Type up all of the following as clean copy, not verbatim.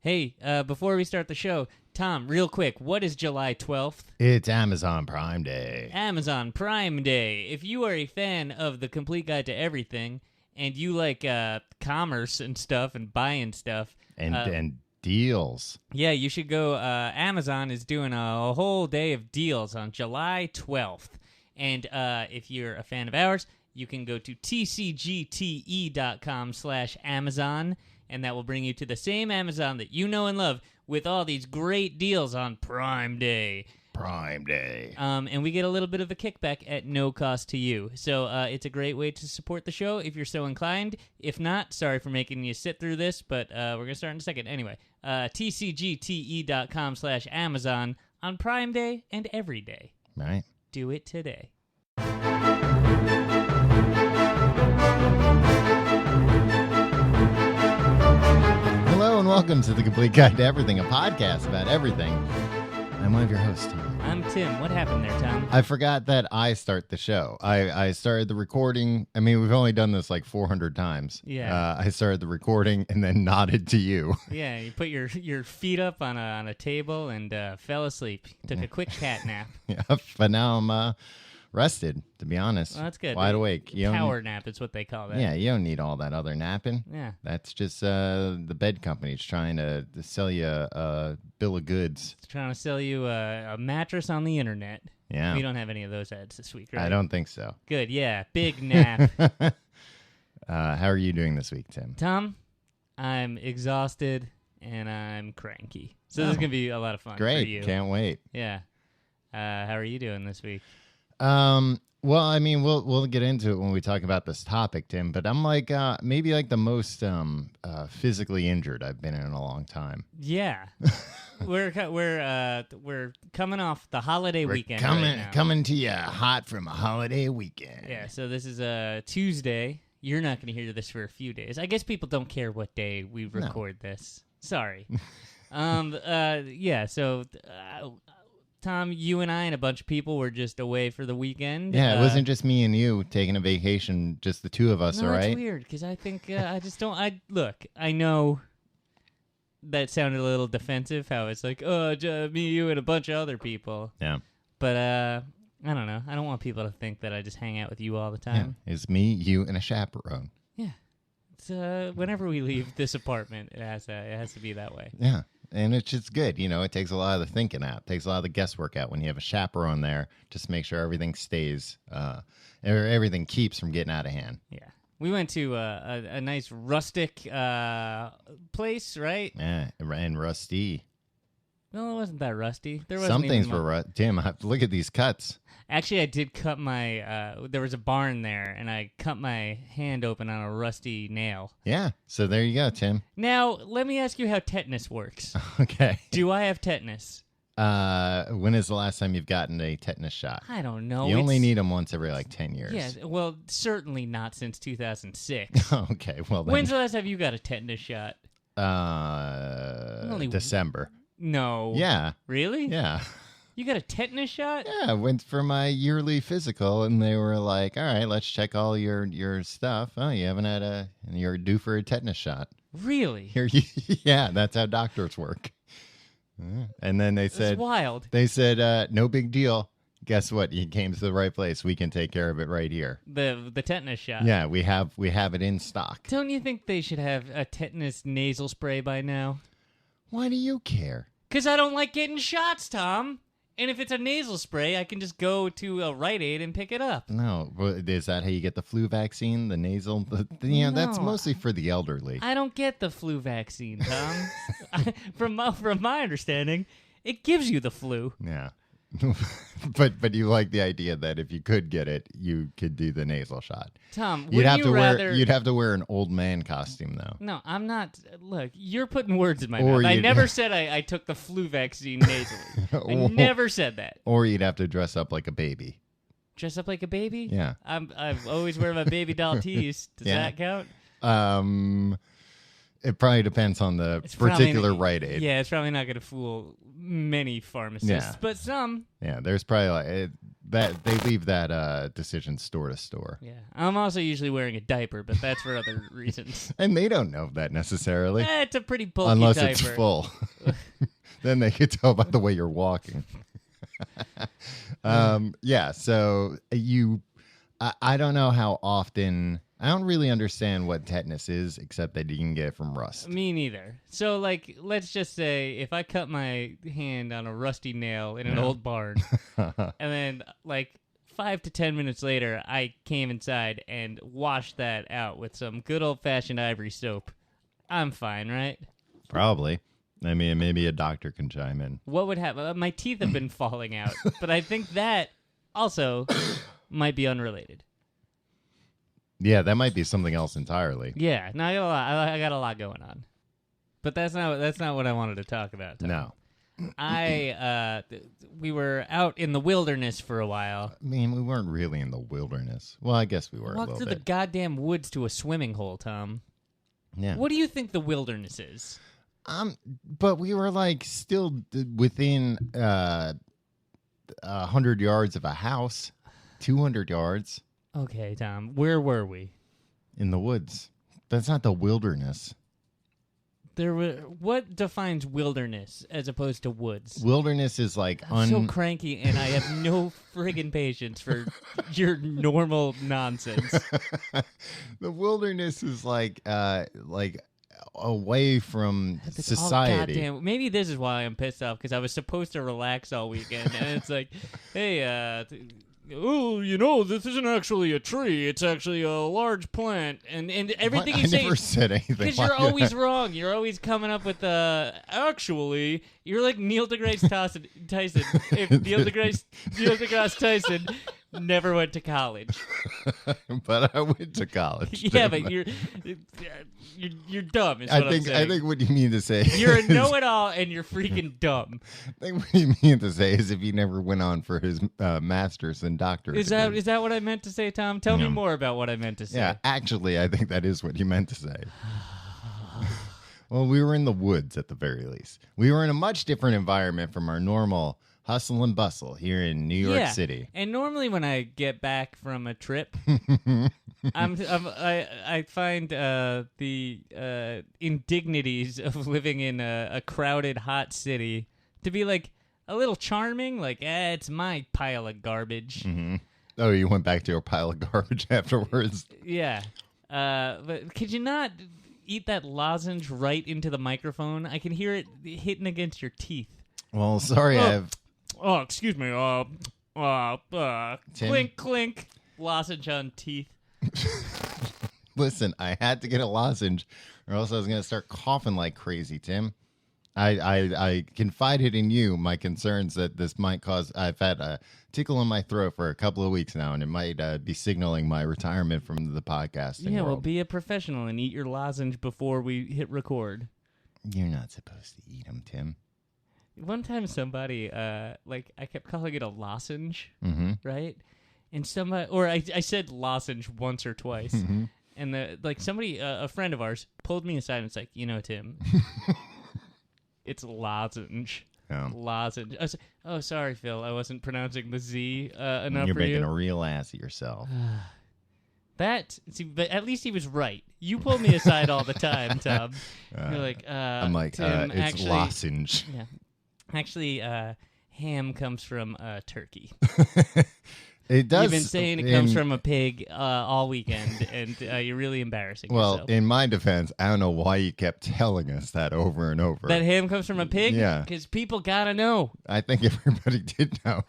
Hey, before we start the show, Tom, real quick, what is July 12th? It's Amazon Prime Day. Amazon Prime Day. If you are a fan of The Complete Guide to Everything, and you like commerce and stuff and buying stuff. And deals. Yeah, you should go. Amazon is doing a whole day of deals on July 12th. And if you're a fan of ours, you can go to tcgte.com/Amazon, and that will bring you to the same Amazon that you know and love with all these great deals on Prime Day. Prime Day. And we get a little bit of a kickback at no cost to you. So it's a great way to support the show if you're so inclined. If not, sorry for making you sit through this, but we're going to start in a second. Anyway, tcgte.com/Amazon on Prime Day and every day. Right. Do it today. Hello and welcome to The Complete Guide to Everything, a podcast about everything. I'm one of your hosts, Tom. I'm Tim. What happened there, Tom? I forgot that I start the show. I started the recording. I mean, we've only done this like 400 times. Yeah. I started the recording and then nodded to you. Yeah, you put your feet up on a table and fell asleep. Took a quick cat nap. Yeah, but now I'm rested, to be honest. Well, that's good. Wide awake. Power nap is what they call that. Yeah, you don't need all that other napping. Yeah. That's just the bed companies trying to sell you a bill of goods. It's trying to sell you a mattress on the internet. Yeah. We don't have any of those ads this week, right? I don't think so. Good, yeah. Big nap. How are you doing this week, Tim? Tom, I'm exhausted and I'm cranky. So this is going to be a lot of fun Great. for you. Can't wait. Yeah. How are you doing this week? Well, I mean, we'll get into it when we talk about this topic, Tim, but I'm like maybe like the most physically injured I've been in a long time. Yeah. we're coming off the holiday weekend right now. Coming to you hot from a holiday weekend. Yeah, so this is a Tuesday. You're not going to hear this for a few days. I guess people don't care what day we record this. Sorry. Yeah, so Tom, you and I and a bunch of people were just away for the weekend. Yeah, it wasn't just me and you taking a vacation, just the two of us, no, all right? It's weird, because I think, I just don't, look, I know that sounded a little defensive, how it's like, me, you, and a bunch of other people. Yeah. But, I don't know. I don't want people to think that I just hang out with you all the time. Yeah. It's me, you, and a chaperone. Yeah. It's, whenever we leave this apartment, it has to be that way. Yeah. And it's just good. You know, it takes a lot of the thinking out. It takes a lot of the guesswork out when you have a chaperone there. Just make sure everything stays, everything keeps from getting out of hand. Yeah. We went to a nice rustic place, right? Yeah, and rusty. No, it wasn't that rusty. There wasn't Some things even were Tim, look at these cuts. Actually, I did cut my, there was a barn there, and I cut my hand open on a rusty nail. Yeah, so there you go, Tim. Now, let me ask you how tetanus works. Okay. Do I have tetanus? When is the last time you've gotten a tetanus shot? I don't know. You only need them once every, 10 years. Yeah, well, certainly not since 2006. Okay, well then. When's the last time you got a tetanus shot? December. No. Yeah. Really? Yeah. You got a tetanus shot? Yeah, I went for my yearly physical, and they were like, all right, let's check all your stuff. Oh, you haven't had you're due for a tetanus shot. Really? Yeah, that's how doctors work. And then they said, that's wild. They said, no big deal. Guess what? You came to the right place. We can take care of it right here. The tetanus shot. Yeah, we have it in stock. Don't you think they should have a tetanus nasal spray by now? Why do you care? Because I don't like getting shots, Tom. And if it's a nasal spray, I can just go to a Rite Aid and pick it up. No, is that how you get the flu vaccine? The nasal? That's mostly for the elderly. I don't get the flu vaccine, Tom. From my understanding, it gives you the flu. Yeah. but you like the idea that if you could get it, you could do the nasal shot. Tom, you'd have to wear an old man costume though. No, I'm not. Look, you're putting words in my mouth. I never said I took the flu vaccine nasally. I never said that. Or you'd have to dress up like a baby. Dress up like a baby? Yeah. I've always wear my baby doll tees. Does that count? It probably depends on the particular Rite Aid. Yeah, it's probably not going to fool many pharmacists, but some. Yeah, there's probably that they leave that decision store to store. Yeah, I'm also usually wearing a diaper, but that's for other reasons. And they don't know that necessarily. It's a pretty bulky unless diaper. It's full. Then they can tell by the way you're walking. Yeah, so I don't know how often. I don't really understand what tetanus is, except that you can get it from rust. Me neither. So, like, let's just say if I cut my hand on a rusty nail in an old barn, and then, like, 5 to 10 minutes later, I came inside and washed that out with some good old-fashioned ivory soap, I'm fine, right? Probably. I mean, maybe a doctor can chime in. What would happen? My teeth have been falling out, but I think that also might be unrelated. Yeah, that might be something else entirely. Yeah, no, I got a lot going on, but that's not what I wanted to talk about. Tom. No, we were out in the wilderness for a while. I mean, we weren't really in the wilderness. Well, I guess we were a Walked little through bit. the goddamn woods to a swimming hole, Tom. Yeah. What do you think the wilderness is? But we were like still within 100 yards of a house, 200 yards. Okay, Tom. Where were we? In the woods. That's not the wilderness. What defines wilderness as opposed to woods? Wilderness is like I'm so cranky, and I have no friggin' patience for your normal nonsense. The wilderness is like away from society. Goddamn. Maybe this is why I'm pissed off, because I was supposed to relax all weekend, and it's like, hey, this isn't actually a tree. It's actually a large plant. And everything you say... I never said anything. Because you're always wrong. You're always coming up with, actually, you're like Neil deGrasse Tyson. If Neil deGrasse Tyson never went to college. But I went to college. Yeah, but you're dumb, is what I'm saying. I think what you mean to say you're a know-it-all, and you're freaking dumb. I think what you mean to say is if he never went on for his master's and doctorate. Is that what I meant to say, Tom? Tell me more about what I meant to say. Yeah, actually, I think that is what you meant to say. Well, we were in the woods at the very least. We were in a much different environment from our normal hustle and bustle here in New York City. And normally when I get back from a trip, I find the indignities of living in a crowded, hot city to be like a little charming. Like, it's my pile of garbage. Mm-hmm. Oh, you went back to your pile of garbage afterwards? Yeah. But could you not eat that lozenge right into the microphone? I can hear it hitting against your teeth. Well, sorry, Oh, excuse me. Tim? Clink, clink. Lozenge on teeth. Listen, I had to get a lozenge, or else I was going to start coughing like crazy, Tim. I confided in you my concerns that this might cause. I've had a tickle in my throat for a couple of weeks now, and it might be signaling my retirement from the podcasting world. Well, be a professional and eat your lozenge before we hit record. You're not supposed to eat them, Tim. Somebody, I kept calling it a lozenge, right? And I said lozenge once or twice, and somebody, a friend of ours, pulled me aside and was like, Tim, it's lozenge. Oh. Lozenge. I was like, oh, sorry, Phil, I wasn't pronouncing the Z enough You're for you. making a real ass of yourself. But at least he was right. You pull me aside all the time, Tom. You're like, I'm like, Tim, it's actually, lozenge. Yeah. Actually, ham comes from turkey. It does. You've been saying it comes from a pig all weekend, and you're really embarrassing yourself. Well, in my defense, I don't know why you kept telling us that over and over. That ham comes from a pig? Yeah. Because people gotta know. I think everybody did know.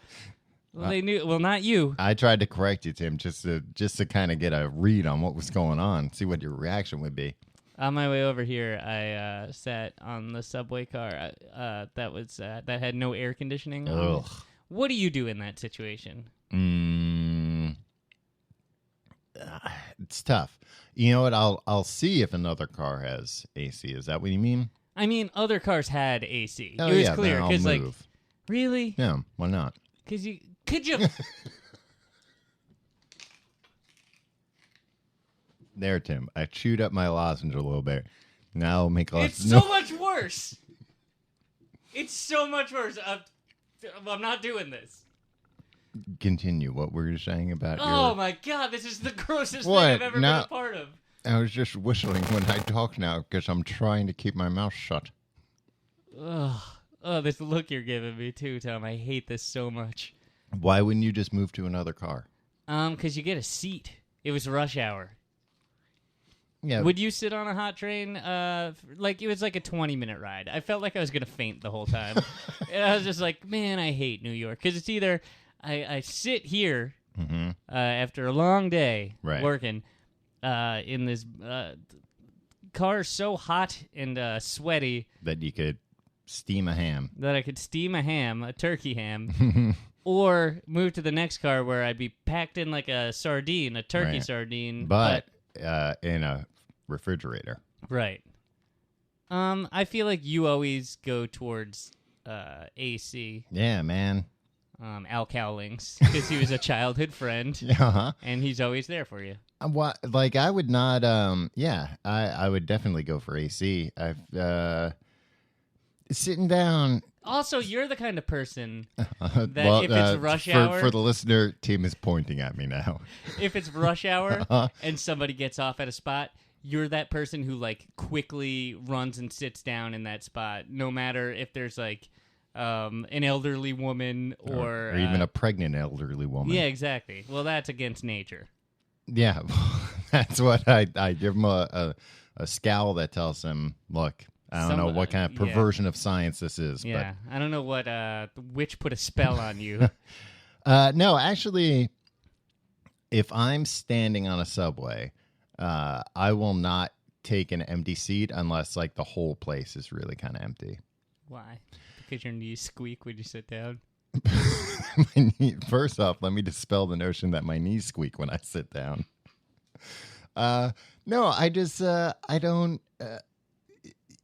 Well, they knew. Well, not you. I tried to correct you, Tim, just to kind of get a read on what was going on, see what your reaction would be. On my way over here, I sat on the subway car that had no air conditioning on it. What do you do in that situation? It's tough. You know what? I'll see if another car has AC. Is that what you mean? I mean, other cars had AC. Oh, it was yeah, clear then I'll because, move. Really? Yeah. Why not? Because could you? There, Tim. I chewed up my lozenge a little bit. Now I'll make It's so much worse. It's so much worse. I'm not doing this. Continue what were you saying about Oh my god, this is the grossest What? thing I've ever No. been a part of. I was just whistling when I talk now because I'm trying to keep my mouth shut. Ugh. Oh, this look you're giving me too, Tom. I hate this so much. Why wouldn't you just move to another car? 'Cause you get a seat. It was rush hour. Yeah. Would you sit on a hot train? It was like a 20-minute ride. I felt like I was gonna faint the whole time. And I was just like, man, I hate New York. Because it's either I sit here after a long day working in this car so hot and sweaty that you could steam a ham. that I could steam a ham, a turkey ham, or move to the next car where I'd be packed in like a sardine, a turkey sardine, but in a refrigerator. Right. I feel like you always go towards AC. Yeah, man. Al Cowlings, because he was a childhood friend, and he's always there for you. Like I would not. I would definitely go for AC. Sitting down. Also, you're the kind of person that if it's rush hour... For the listener, Tim is pointing at me now. If it's rush hour and somebody gets off at a spot, you're that person who, like, quickly runs and sits down in that spot, no matter if there's, like, an elderly woman or even a pregnant elderly woman. Yeah, exactly. Well, that's against nature. Yeah, that's what I give him a scowl that tells him, look, I don't know what kind of perversion of science this is. Yeah, but I don't know what witch put a spell on you. No, actually, if I'm standing on a subway, I will not take an empty seat unless like the whole place is really kind of empty. Why? Because your knees squeak when you sit down? First off, let me dispel the notion that my knees squeak when I sit down. No, I just I don't.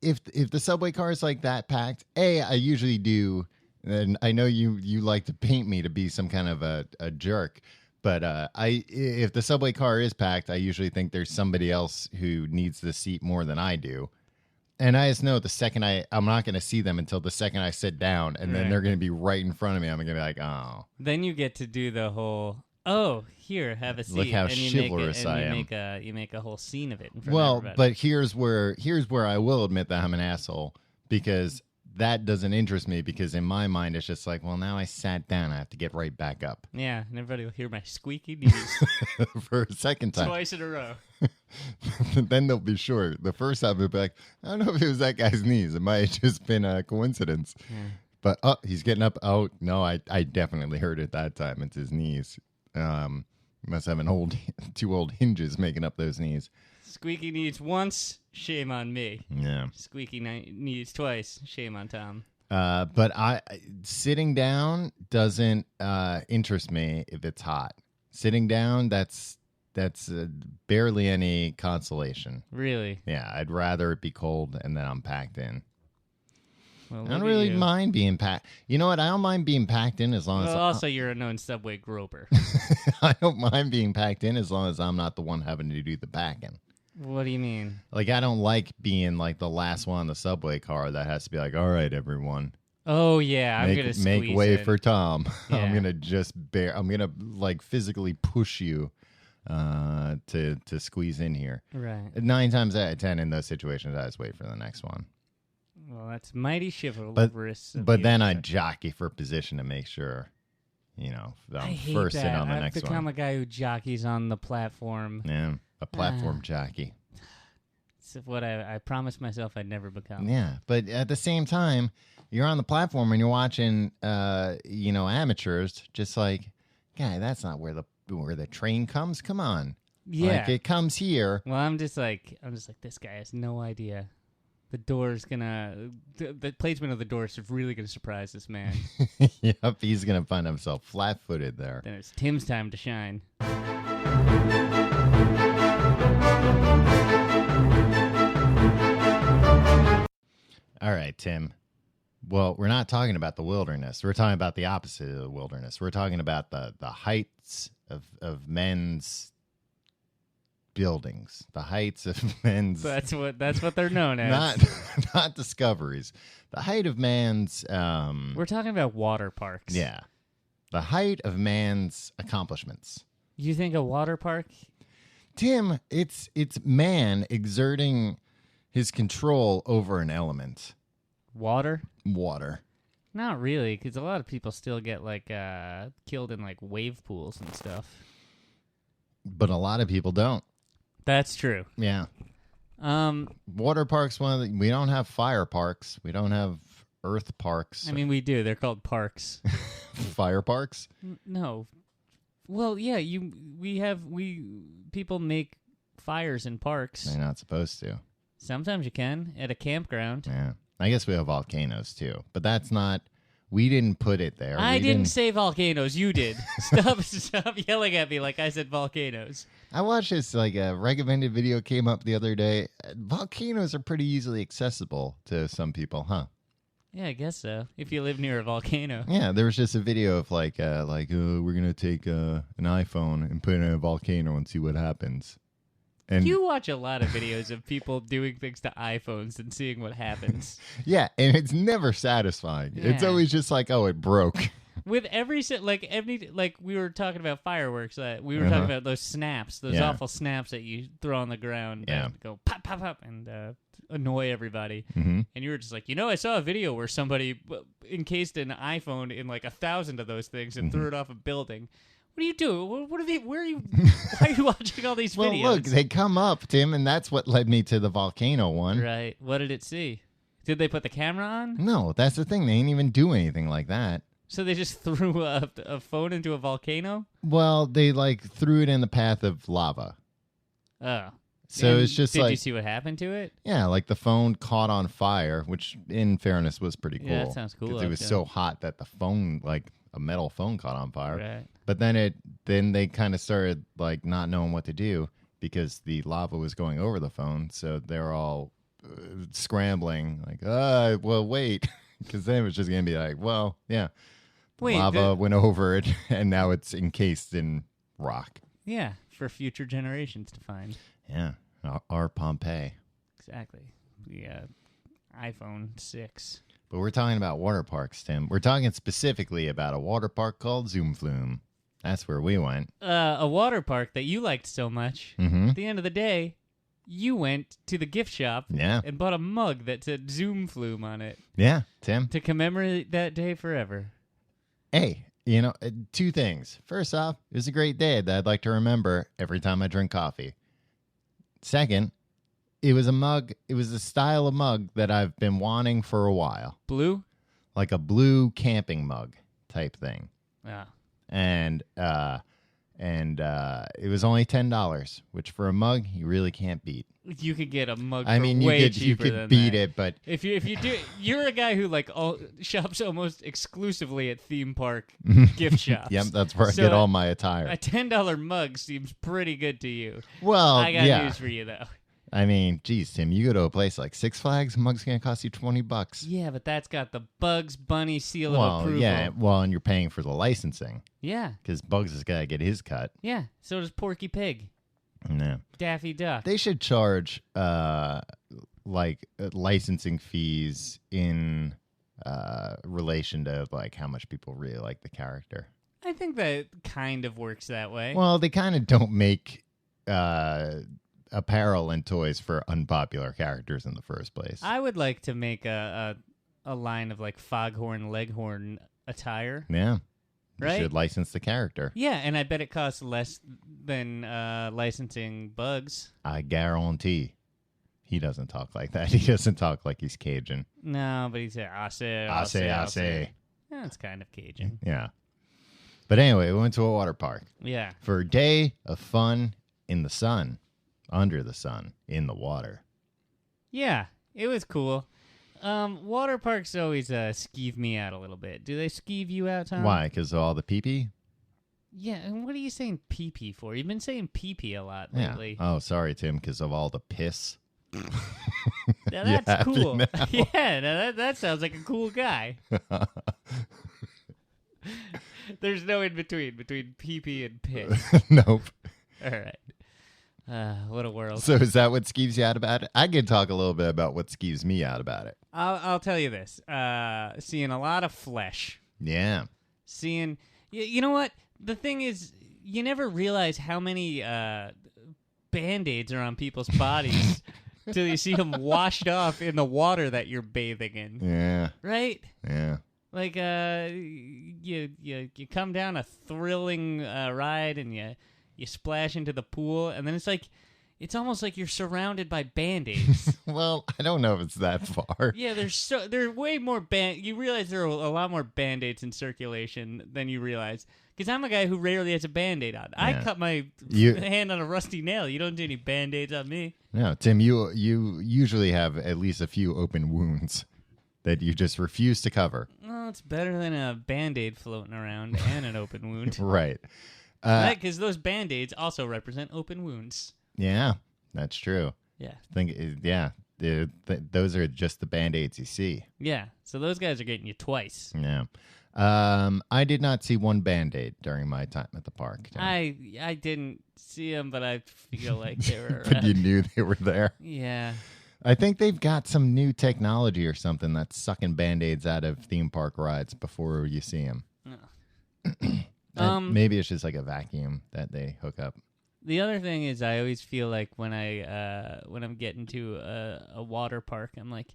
If the subway car is like that packed, I usually do, and I know you like to paint me to be some kind of a jerk, but if the subway car is packed, I usually think there's somebody else who needs the seat more than I do. And I just know the second I'm not going to see them until the second I sit down, and then they're going to be right in front of me. I'm going to be like, oh. Then you get to do the whole, here, have a seat. Look how and chivalrous I am. You make a whole scene of it in front of everybody. But here's where I will admit that I'm an asshole, because that doesn't interest me, because in my mind it's just like, well, now I sat down, I have to get right back up. Yeah, and everybody will hear my squeaky knees. For a second time. Twice in a row. Then they'll be sure. The first time they'll be like, I don't know if it was that guy's knees. It might have just been a coincidence. Yeah. But he's getting up. Oh, no, I definitely heard it that time. It's his knees. Must have two old hinges making up those knees. Squeaky knees once, shame on me. Yeah. Squeaky knees twice, shame on Tom. But sitting down doesn't interest me if it's hot. Sitting down, that's barely any consolation. Really? Yeah, I'd rather it be cold and then I'm packed in. Well, I don't really mind being packed. You know what? I don't mind being packed in as long as... also, you're a known subway groper. I don't mind being packed in as long as I'm not the one having to do the packing. What do you mean? Like, I don't like being like the last one in the subway car that has to be like, all right, everyone. Oh, yeah, I'm going to make way in. for Tom. Yeah. I'm going to like physically push you to squeeze in here. Right. 9 times out of 10 in those situations, I just wait for the next one. Well, that's mighty chivalrous. But then I jockey for position to make sure, that I'm first in on the next one. I've become a guy who jockeys on the platform. Yeah, a platform jockey. It's what I promised myself I'd never become. Yeah, but at the same time, you're on the platform and you're watching, amateurs. Just like, guy, that's not where the train comes. Come on. Yeah, like, it comes here. Well, I'm just like, this guy has no idea. The placement of the doors is really gonna surprise this man. Yep, he's gonna find himself flat-footed there. Then it's Tim's time to shine. All right, Tim. Well, we're not talking about the wilderness. We're talking about the opposite of the wilderness. We're talking about the heights of men's buildings, the heights of men's. That's what they're known as. Not discoveries. The height of man's. We're talking about water parks. Yeah. The height of man's accomplishments. You think a water park? Tim, it's man exerting his control over an element. Water? Water. Not really, because a lot of people still get killed in wave pools and stuff. But a lot of people don't. That's true. Yeah. Water parks, we don't have fire parks. We don't have earth parks. I mean, we do. They're called parks. Fire parks? No. Well, yeah, people make fires in parks. They're not supposed to. Sometimes you can at a campground. Yeah. I guess we have volcanoes too, but that's not. We didn't put it there. I didn't say volcanoes. You did. Stop yelling at me like I said volcanoes. I watched this a recommended video came up the other day. Volcanoes are pretty easily accessible to some people, huh? Yeah, I guess so. If you live near a volcano. Yeah, there was just a video of we're gonna take an iPhone and put it in a volcano and see what happens. And you watch a lot of videos of people doing things to iPhones and seeing what happens. Yeah, and it's never satisfying. Yeah. It's always just it broke. With every we were talking about fireworks. We were talking about those snaps, those awful snaps that you throw on the ground that go pop, pop, pop, and annoy everybody. Mm-hmm. And you were just I saw a video where somebody encased an iPhone in 1,000 of those things and threw it off a building. What do you do? What are they? Where are you? Why are you watching all these videos? Well, look, they come up, Tim, and that's what led me to the volcano one. Right. What did it see? Did they put the camera on? No, that's the thing. They ain't even do anything like that. So they just threw a phone into a volcano? Well, they threw it in the path of lava. Oh. So it's just did you see what happened to it? Yeah, the phone caught on fire, which in fairness was pretty cool. Yeah, that sounds cool. Because it was so hot that the phone, a metal phone, caught on fire. Right. But then they kind of started not knowing what to do because the lava was going over the phone. So they're all scrambling, well, wait, because then it was just gonna be lava went over it, and now it's encased in rock. Yeah, for future generations to find. Yeah, our Pompeii. Exactly. The iPhone 6. But we're talking about water parks, Tim. We're talking specifically about a water park called Zoom Flume. That's where we went. A water park that you liked so much. Mm-hmm. At the end of the day, you went to the gift shop and bought a mug that said Zoom Flume on it. Yeah, Tim. To commemorate that day forever. Hey, two things. First off, it was a great day that I'd like to remember every time I drink coffee. Second, it was a mug. It was a style of mug that I've been wanting for a while. Blue? Like a blue camping mug type thing. Yeah. And it was only $10, which for a mug you really can't beat. You could get a mug. You could beat it, but if you do, you're a guy who shops almost exclusively at theme park gift shops. Yep, that's where I get all my attire. A $10 mug seems pretty good to you. Well, I got news for you though. I mean, geez, Tim, you go to a place like Six Flags, mug's gonna cost you $20. Yeah, but that's got the Bugs Bunny seal of approval. Yeah, and you're paying for the licensing. Yeah, because Bugs has got to get his cut. Yeah, so does Porky Pig. No, Daffy Duck. They should charge licensing fees in relation to how much people really like the character. I think that kind of works that way. Well, they kind of don't make apparel and toys for unpopular characters in the first place. I would like to make a line of Foghorn Leghorn attire. Yeah. Right? You should license the character. Yeah, and I bet it costs less than licensing Bugs. I guarantee. He doesn't talk like that. He doesn't talk like he's Cajun. No, but he's I say. Yeah, it's kind of Cajun. Yeah. But anyway, we went to a water park. Yeah. For a day of fun in the sun. Under the sun, in the water. Yeah, it was cool. Water parks always skeeve me out a little bit. Do they skeeve you out, Tom? Why? Because of all the pee-pee? Yeah, and what are you saying pee-pee for? You've been saying pee-pee a lot lately. Yeah. Oh, sorry, Tim, because of all the piss. Now that's cool. Yeah, now that sounds like a cool guy. There's no in-between between pee-pee and piss. Nope. All right. What a world. So is that what skeeves you out about it? I could talk a little bit about what skeeves me out about it. I'll tell you this. Seeing a lot of flesh. Yeah. Seeing, You know what? The thing is, you never realize how many Band-Aids are on people's bodies till you see them washed off in the water that you're bathing in. Yeah. Right? Yeah. Like, you come down a thrilling ride and you splash into the pool, and then it's almost like you're surrounded by Band-Aids. Well, I don't know if it's that far. Yeah, there are way more you realize there are a lot more Band-Aids in circulation than you realize. Because I'm a guy who rarely has a Band-Aid on. I cut my hand on a rusty nail. You don't do any Band-Aids on me. No, Tim, you usually have at least a few open wounds that you just refuse to cover. Well, it's better than a Band-Aid floating around and an open wound. Right. Right, because those Band-Aids also represent open wounds. Yeah, that's true. Yeah. Those are just the Band-Aids you see. Yeah, so those guys are getting you twice. Yeah. I did not see one Band-Aid during my time at the park. Tim. I didn't see them, but I feel like they were... But you knew they were there? Yeah. I think they've got some new technology or something that's sucking Band-Aids out of theme park rides before you see them. Maybe it's just like a vacuum that they hook up. The other thing is, I always feel like when I'm getting to a water park, I'm like,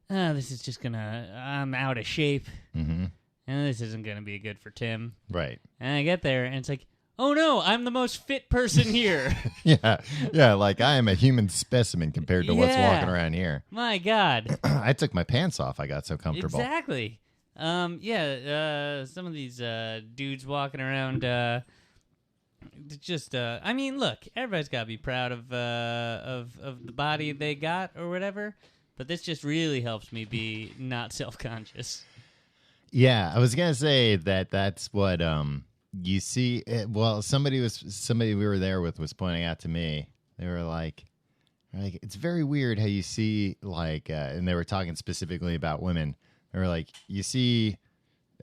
this is just I'm out of shape, and this isn't gonna be good for Tim. Right. And I get there, and it's like, oh no, I'm the most fit person here. yeah. Like I am a human specimen compared to what's walking around here. My God. I took my pants off. I got so comfortable. Exactly. Some of these dudes walking around. I mean, look, everybody's got to be proud of the body they got or whatever, but this just really helps me be not self-conscious. Yeah, I was gonna say that's what you see. Well, somebody we were there with was pointing out to me. They were like it's very weird how you see and they were talking specifically about women. They were like, you see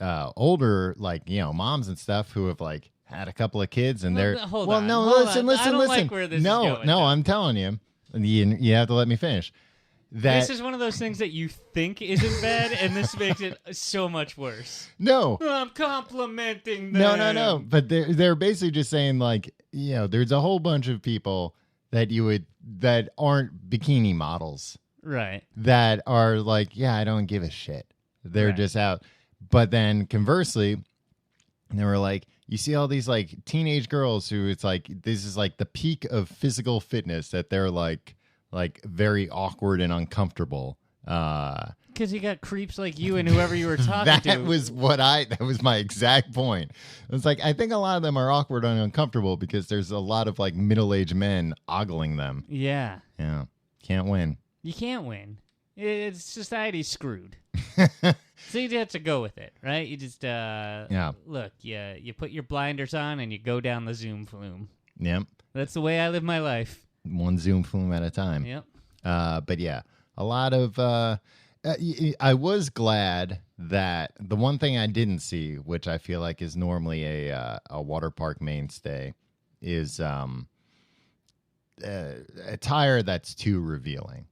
older moms and stuff who have had a couple of kids and they're listen. I don't like where this is going, I'm telling you, you have to let me finish. This is one of those things that you think isn't bad, and this makes it so much worse. No, I'm complimenting them. No. But they're basically just saying there's a whole bunch of people that aren't bikini models, right? That are I don't give a shit. They're just out. But then conversely, they were like, you see all these teenage girls who it's this is the peak of physical fitness that they're very awkward and uncomfortable. Because you got creeps like you and whoever you were talking to. That was my exact point. It's I think a lot of them are awkward and uncomfortable because there's a lot of middle-aged men ogling them. Yeah. Yeah. Can't win. You can't win. Society's screwed. So you have to go with it, right? You just look, you put your blinders on and you go down the Zoom flume. Yep. That's the way I live my life. One Zoom flume at a time. Yep. But yeah, a lot of I was glad that the one thing I didn't see, which I feel like is normally a water park mainstay, is attire that's too revealing.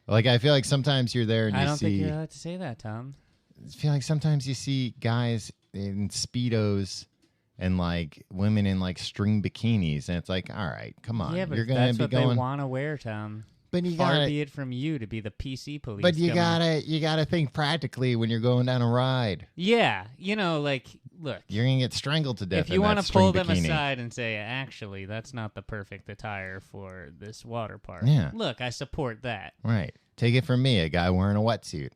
I feel like sometimes you're there and I don't think you're allowed to say that, Tom. I feel like sometimes you see guys in Speedos and women in string bikinis, and it's all right, come on. Yeah, but you're gonna that's be what going... they want to wear, Tom. But far be it from you to be the PC police. But you gotta think practically when you're going down a ride. Yeah, look, you're gonna get strangled to death. If you want to pull them bikini. aside and say, actually, that's not the perfect attire for this water park. Yeah. Look, I support that. Right. Take it from me, a guy wearing a wetsuit.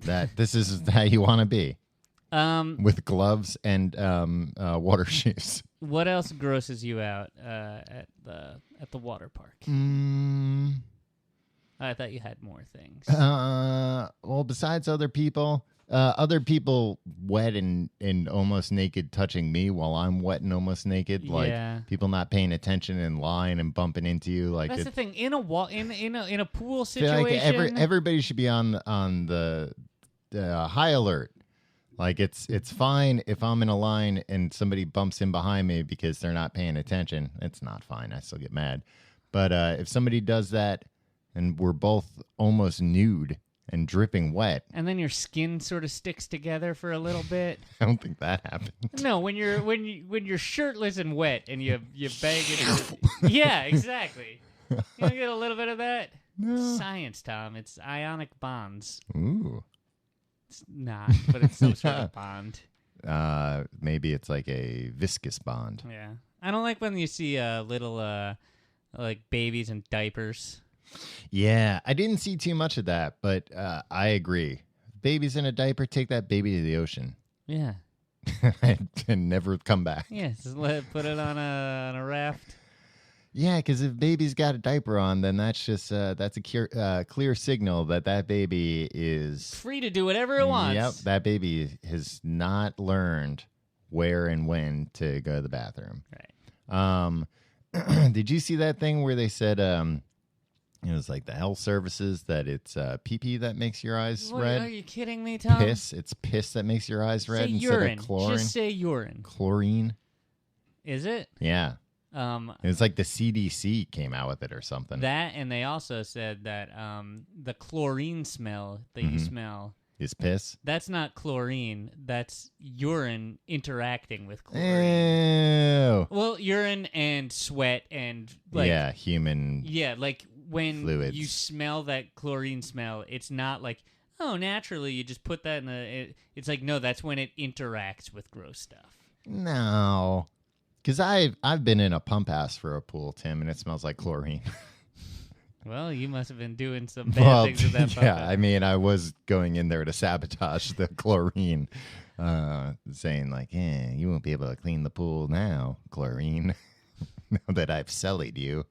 That this is how you want to be. With gloves and water shoes. What else grosses you out at the water park? I thought you had more things. Well, besides other people wet and almost naked touching me while I'm wet and almost naked. Yeah. People not paying attention in line and bumping into you. That's the thing. In a pool situation, everybody should be on the high alert. It's fine if I'm in a line and somebody bumps in behind me because they're not paying attention. It's not fine. I still get mad. But if somebody does that and we're both almost nude and dripping wet. And then your skin sort of sticks together for a little bit. I don't think that happened. No, when you're shirtless and wet and you bang it. Yeah, exactly. You don't get a little bit of that? No. Science, Tom. It's ionic bonds. Ooh. It's not, but it's some sort of bond. Maybe it's like a viscous bond. Yeah. I don't like when you see little like babies in diapers. Yeah, I didn't see too much of that, but I agree. Babies in a diaper, take that baby to the ocean. Yeah. And never come back. Yeah, just put it on a raft. Yeah, because if baby's got a diaper on, then that's just that's a clear signal that baby is free to do whatever it wants. Yep, that baby has not learned where and when to go to the bathroom. Right. Did you see that thing where they said it was like the health services that it's pee-pee that makes your eyes red? Are you kidding me, Tom? Piss. It's piss that makes your eyes red instead urine. of chlorine. Just say urine. Chlorine. Is it? Yeah. It was like the CDC came out with it or something. That, and they also said that the chlorine smell that you smell is piss. That's not chlorine. That's urine interacting with chlorine. Ew. Well, urine and sweat and human. Yeah, like when fluids. you smell that chlorine smell, it's not like, oh, naturally you just put that in it's like, no, that's when it interacts with gross stuff. No. Because I've been in a pump house for a pool, Tim, and it smells like chlorine. Well, you must have been doing some bad things with that pump house. I mean, I was going in there to sabotage the chlorine, saying like, you won't be able to clean the pool now, chlorine, now that I've sullied you.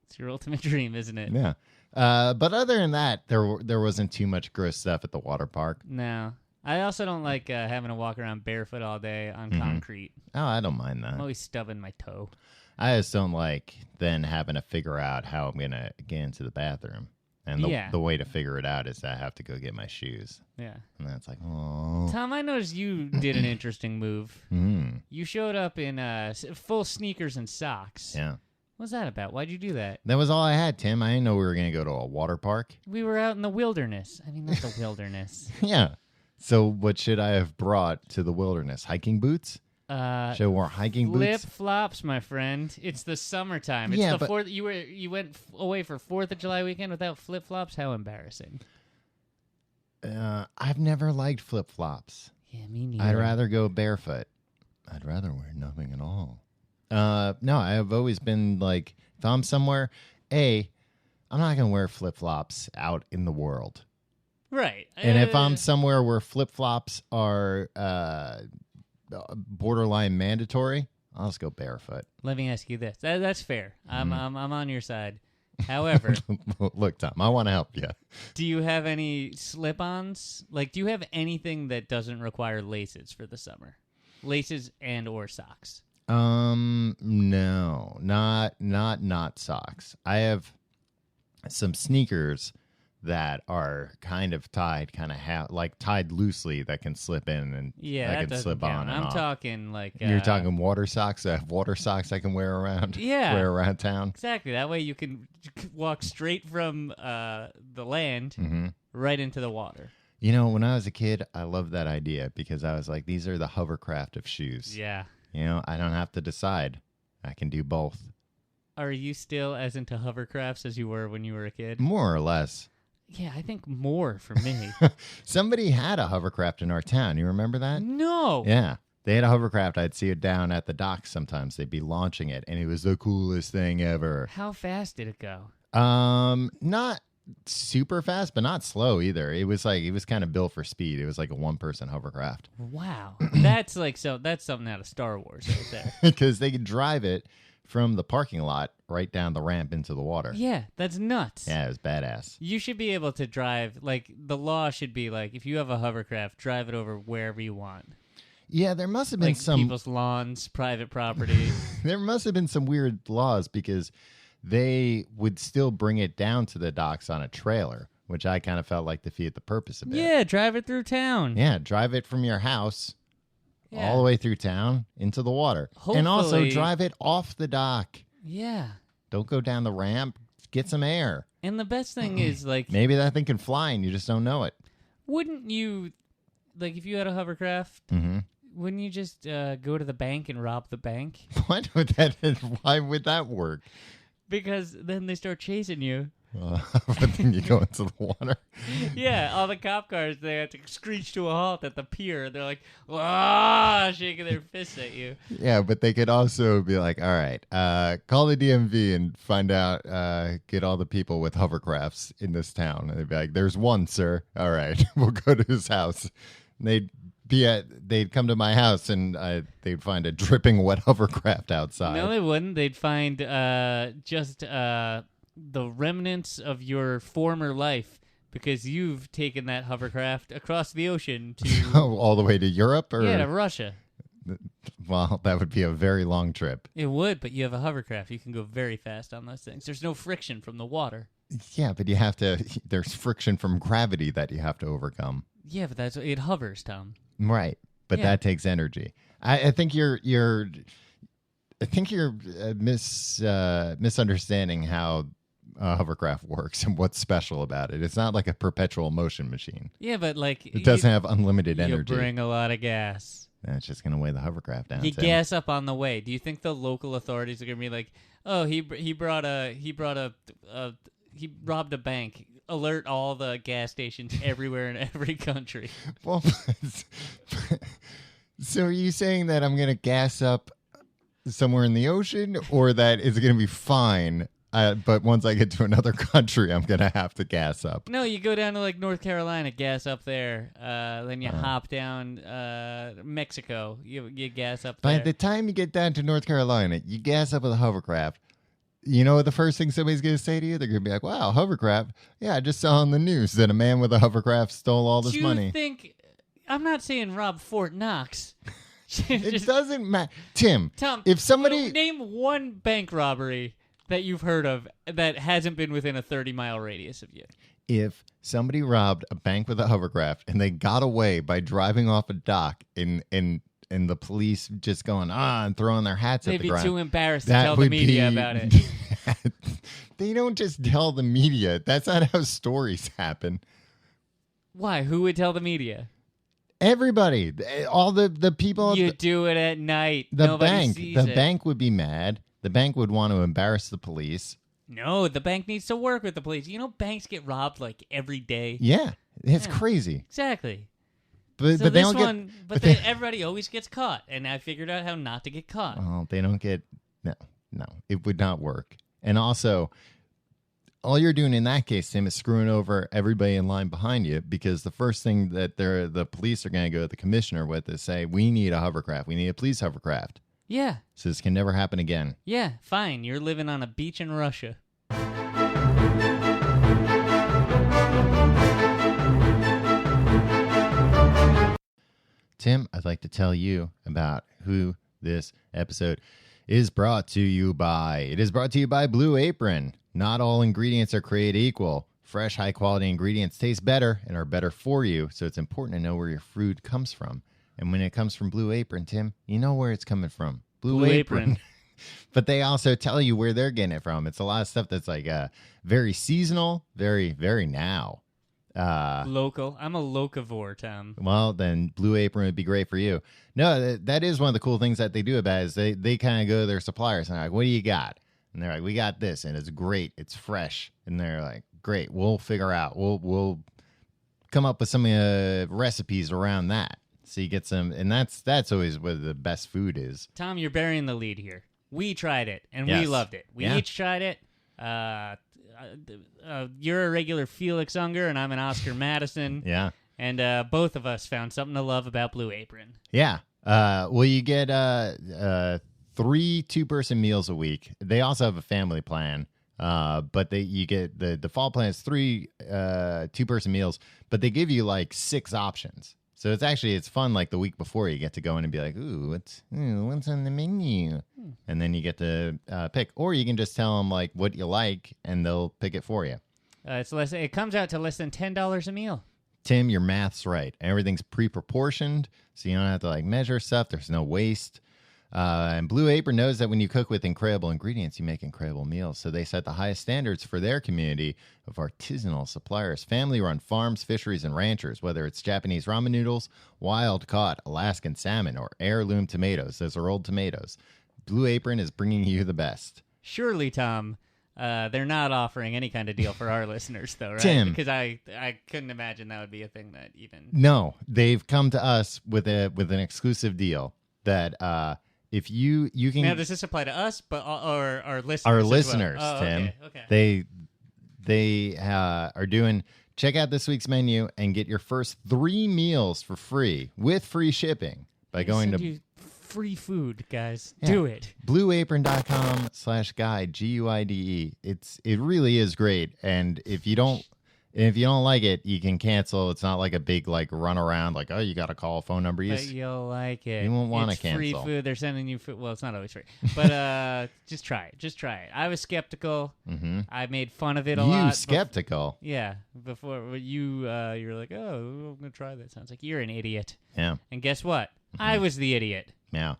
It's your ultimate dream, isn't it? Yeah. But other than that, there wasn't too much gross stuff at the water park. No. I also don't like having to walk around barefoot all day on concrete. Oh, I don't mind that. I'm always stubbing my toe. I just don't like then having to figure out how I'm going to get into the bathroom. And the way to figure it out is I have to go get my shoes. Yeah. And that's like, oh. Tom, I noticed you did an interesting move. You showed up in full sneakers and socks. Yeah. What's that about? Why'd you do that? That was all I had, Tim. I didn't know we were going to go to a water park. We were out in the wilderness. I mean, not the wilderness. Yeah. So what should I have brought to the wilderness? Hiking boots? Should I wear hiking boots? Flip-flops, my friend. It's the summertime. It's the 4th. You went away for 4th of July weekend without flip-flops? How embarrassing. I've never liked flip-flops. Yeah, me neither. I'd rather go barefoot. I'd rather wear nothing at all. No, I've always been like, if I'm somewhere, I'm not going to wear flip-flops out in the world. Right. And if I'm somewhere where flip-flops are borderline mandatory, I'll just go barefoot. Let me ask you this. That's fair. I'm on your side. However, look, Tom, I want to help you. Do you have any slip-ons? Like, do you have anything that doesn't require laces for the summer? Laces and or socks? No, not socks. I have some sneakers that are kind of tied, like tied loosely that can slip in and that can slip on. I'm talking like you're talking water socks. I have water socks I can wear around. Yeah, wear around town. Exactly. That way you can walk straight from the land right into the water. You know, when I was a kid, I loved that idea because I was like, these are the hovercraft of shoes. Yeah. You know, I don't have to decide. I can do both. Are you still as into hovercrafts as you were when you were a kid? More or less. Yeah, I think more for me. Somebody had a hovercraft in our town. You remember that? No. Yeah. They had a hovercraft. I'd see it down at the docks sometimes. They'd be launching it, and it was the coolest thing ever. How fast did it go? Not super fast, but not slow either. It was kind of built for speed. It was like a one-person hovercraft. Wow. That's something out of Star Wars right there. Because they could drive it from the parking lot right down the ramp into the water. Yeah, that's nuts. Yeah, it was badass. You should be able to drive, like, the law should be, like, if you have a hovercraft, drive it over wherever you want. Yeah, there must have been like some... people's lawns, private property. There must have been some weird laws because they would still bring it down to the docks on a trailer, which I kind of felt like defeated the purpose of it. Yeah, drive it through town. Yeah, drive it from your house all the way through town into the water. Hopefully, and also drive it off the dock. Yeah. Don't go down the ramp. get some air. And the best thing is, like... Maybe that thing can fly and you just don't know it. Wouldn't you... Like, if you had a hovercraft, wouldn't you just go to the bank and rob the bank? What would that... Why would that work? Because then they start chasing you. But then you go into the water. Yeah, all the cop cars, they have to screech to a halt at the pier. They're like, "Ah!" shaking their fists at you. Yeah, but they could also be like, all right, call the DMV and find out, get all the people with hovercrafts in this town. And they'd be like, there's one, sir. All right, we'll go to his house. And they'd come to my house and they'd find a dripping wet hovercraft outside. No, they wouldn't. They'd find just the remnants of your former life because you've taken that hovercraft across the ocean to... all the way to Europe? Or... Yeah, to Russia. Well, that would be a very long trip. It would, but you have a hovercraft. You can go very fast on those things. There's no friction from the water. Yeah, but you have to... There's friction from gravity that you have to overcome. Yeah, but it hovers, Tom. Right, but that takes energy. I think you're misunderstanding how hovercraft works and what's special about it. It's not like a perpetual motion machine. Yeah, but like it doesn't have unlimited energy. You bring a lot of gas. That's just gonna weigh the hovercraft down. You gas up on the way. Do you think the local authorities are gonna be like, oh, he robbed a bank? Alert all the gas stations everywhere in every country. Well, so are you saying that I'm gonna gas up somewhere in the ocean, or that it's gonna be fine? But once I get to another country, I'm going to have to gas up. No, you go down to like North Carolina, gas up there. Then you hop down Mexico. You gas up there. By the time you get down to North Carolina, you gas up with a hovercraft. You know what the first thing somebody's going to say to you? They're going to be like, wow, hovercraft. Yeah, I just saw on the news that a man with a hovercraft stole all this money. Do you think... I'm not saying rob Fort Knox. It doesn't matter. Tom, if somebody... Name one bank robbery that you've heard of that hasn't been within a 30-mile radius of you. If somebody robbed a bank with a hovercraft and they got away by driving off a dock and the police just going, and throwing their hats at the ground. They'd be too embarrassed to tell the media about it. They don't just tell the media. That's not how stories happen. Why? Who would tell the media? Everybody. All the people. You do it at night. The Nobody bank. sees The it. bank would be mad. The bank would want to embarrass the police. No, the bank needs to work with the police. You know, banks get robbed like every day. Yeah, it's crazy. Exactly. But so they don't get. Everybody always gets caught, and I figured out how not to get caught. Oh, they don't get. No, it would not work. And also, all you're doing in that case, Tim, is screwing over everybody in line behind you, because the first thing that the police are going to go to the commissioner with is say, "We need a hovercraft. We need a police hovercraft." Yeah. So this can never happen again. Yeah, fine. You're living on a beach in Russia. Tim, I'd like to tell you about who this episode is brought to you by. It is brought to you by Blue Apron. Not all ingredients are created equal. Fresh, high-quality ingredients taste better and are better for you, so it's important to know where your food comes from. And when it comes from Blue Apron, Tim, you know where it's coming from. Blue Apron. But they also tell you where they're getting it from. It's a lot of stuff that's like very seasonal, very, very now. Local. I'm a locavore, Tom. Well, then Blue Apron would be great for you. No, that is one of the cool things that they do about it, is they kind of go to their suppliers and they're like, what do you got? And they're like, we got this, and it's great. It's fresh. And they're like, great. We'll figure out. We'll come up with some recipes around that. So you get some, and that's always where the best food is. Tom, you're burying the lead here. We tried it, and we loved it. We each tried it. You're a regular Felix Unger, and I'm an Oscar Madison. Yeah. And both of us found something to love about Blue Apron. Yeah. Well, you get 3 two-person meals a week. They also have a family plan. But you get the default plan is 3 two-person meals, but they give you like 6 options. So it's fun. Like the week before, you get to go in and be like, "Ooh, what's on the menu?" And then you get to pick, or you can just tell them like what you like, and they'll pick it for you. It comes out to less than $10 a meal. Tim, your math's right. Everything's pre-proportioned, so you don't have to like measure stuff. There's no waste. And Blue Apron knows that when you cook with incredible ingredients, you make incredible meals. So they set the highest standards for their community of artisanal suppliers, family-run farms, fisheries, and ranchers, whether it's Japanese ramen noodles, wild-caught Alaskan salmon, or heirloom tomatoes. Those are old tomatoes. Blue Apron is bringing you the best. Surely, Tom, they're not offering any kind of deal for our listeners, though, right? Tim. Because I couldn't imagine that would be a thing that even... No, they've come to us with an exclusive deal that... if you can... Now, does this apply to us or our listeners? Our as listeners, well? Tim. Okay. They are doing... Check out this week's menu and get your first 3 meals for free with free shipping by going to... You free food, guys. Yeah. Do it. blueapron.com/guide, GUIDE. It really is great. And if you don't like it, you can cancel. It's not like a big run around oh, you got to call a phone number. But you'll like it. You won't want to cancel. Free food. They're sending you food. Well, it's not always free. But just try it. Just try it. I was skeptical. Mm-hmm. I made fun of it a lot. You skeptical? Yeah. Before you were like, oh, I'm going to try this. I was like, you're an idiot. Yeah. And guess what? I was the idiot. Yeah.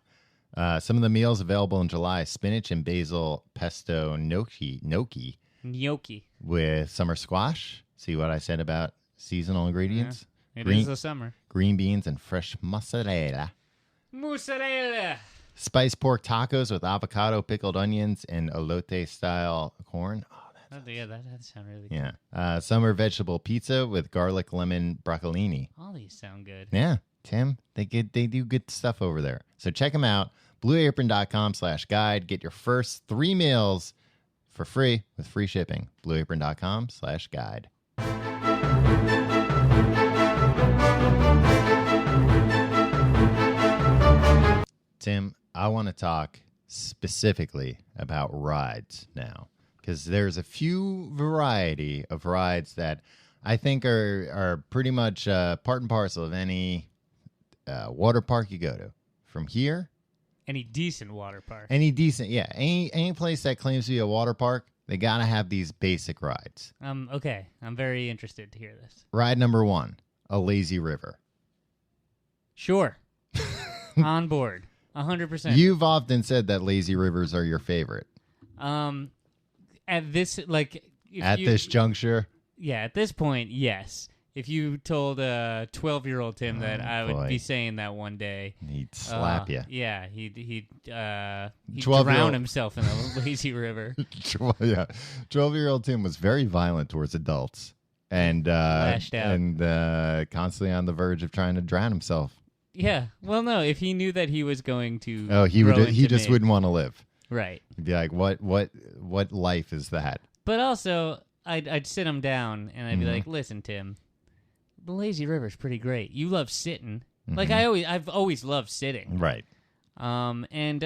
Some of the meals available in July: spinach and basil pesto gnocchi with summer squash. See what I said about seasonal ingredients? Yeah, it is the summer. Green beans and fresh mozzarella. Mozzarella. Spiced pork tacos with avocado, pickled onions, and elote-style corn. Oh, yeah, that sounds really good. Yeah. Summer vegetable pizza with garlic lemon broccolini. All these sound good. Yeah, Tim, they do good stuff over there. So check them out. blueapron.com/guide. Get your first 3 meals for free with free shipping. blueapron.com/guide. Tim, I want to talk specifically about rides now, because there's a few variety of rides that I think are pretty much part and parcel of any water park you go to. From here, any decent water park. Any place that claims to be a water park, they got to have these basic rides. Okay. I'm very interested to hear this. Ride number 1, a lazy river. Sure. On board. 100%. You've often said that lazy rivers are your favorite. At this, this juncture? Yeah, at this point, yes. If you told a 12-year-old Tim that I would be saying that one day, he'd slap you. Yeah, he'd drown himself in a lazy river. Yeah, 12-year-old Tim was very violent towards adults and lashed out. And constantly on the verge of trying to drown himself. Yeah, well, no, if he knew that he was going to, he just wouldn't want to live. Right. He'd be like, what life is that? But also, I'd sit him down and I'd be like, listen, Tim. The lazy river's pretty great. You love sitting. I've always loved sitting. Right. And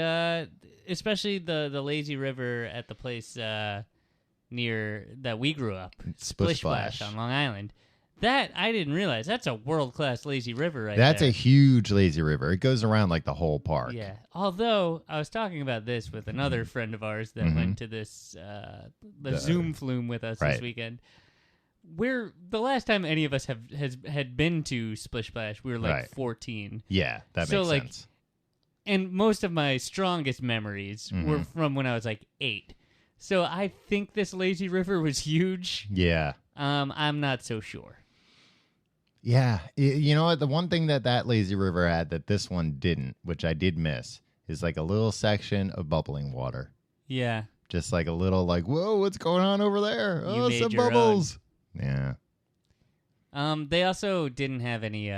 especially the lazy river at the place near that we grew up, Splish Splash on Long Island. That I didn't realize. That's a world-class lazy river right there. That's a huge lazy river. It goes around the whole park. Yeah. Although I was talking about this with another friend of ours that went to this the Zoom flume with us this weekend. The last time any of us had been to Splish Splash, we were 14. Yeah, that makes sense. And most of my strongest memories were from when I was 8. So I think this lazy river was huge. Yeah. I'm not so sure. Yeah. You know what? The one thing that lazy river had that this one didn't, which I did miss, is a little section of bubbling water. Yeah. Just a little whoa, what's going on over there? Oh, some bubbles. Yeah. They also didn't have any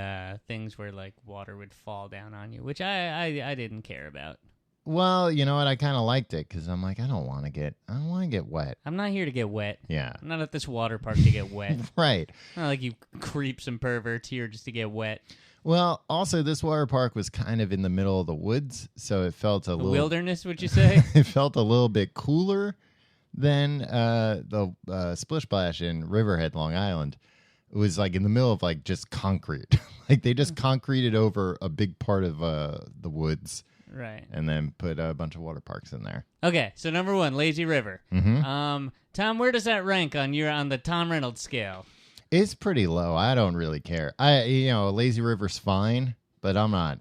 things where water would fall down on you, which I didn't care about. Well, you know what? I kind of liked it because I'm I don't want to get wet. I'm not here to get wet. Yeah. I'm not at this water park to get wet. Right. Not like you creeps and perverts here just to get wet. Well, also this water park was kind of in the middle of the woods, so it felt a little wilderness. Would you say? It felt a little bit cooler than the Splish Splash in Riverhead, Long Island. It was in the middle of just concrete. They just concreted over a big part of the woods. Right. And then put a bunch of water parks in there. Okay, so number 1, lazy river. Mm-hmm. Tom, where does that rank on the Tom Reynolds scale? It's pretty low. I don't really care. A lazy river's fine, but I'm not.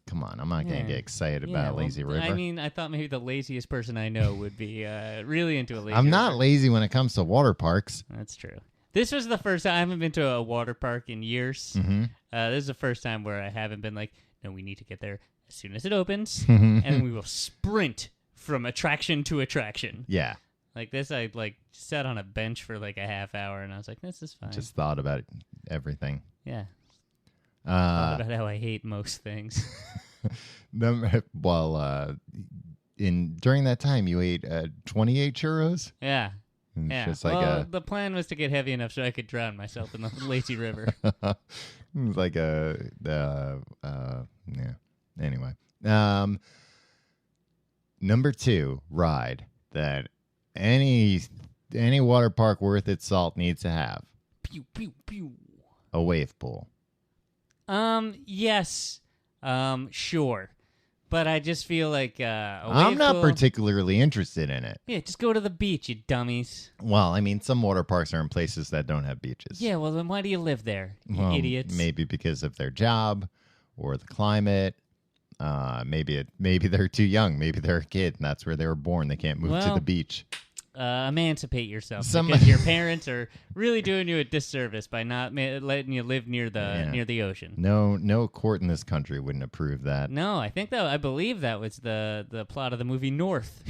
Come on, I'm not going to get excited about lazy river. I mean, I thought maybe the laziest person I know would be really into a lazy I'm river. not lazy when it comes to water parks. That's true. This was the first time I haven't been to a water park in years. Mm-hmm. This is the first time where I haven't been like, no, we need to get there as soon as it opens, and we will sprint from attraction to attraction. Yeah. Like this, I sat on a bench for like a half hour, and I was like, this is fine. Just thought about everything. Yeah. Thought about how I hate most things. Well, during that time, you ate 28 churros? Yeah. It's just the plan was to get heavy enough so I could drown myself in the lazy river. It's like yeah. Anyway. Number 2 ride that any water park worth its salt needs to have. Pew, pew, pew. A wave pool. Yes. Sure. But I just feel like I'm not particularly interested in it. Yeah, just go to the beach, you dummies. Well, I mean, some water parks are in places that don't have beaches. Yeah, well, then why do you live there, you idiots? Maybe because of their job or the climate. Maybe they're too young. Maybe they're a kid, and that's where they were born. They can't move to the beach. Emancipate yourself because your parents are really doing you a disservice by not letting you live near the ocean. No court in this country wouldn't approve that. No, I believe that was the plot of the movie North.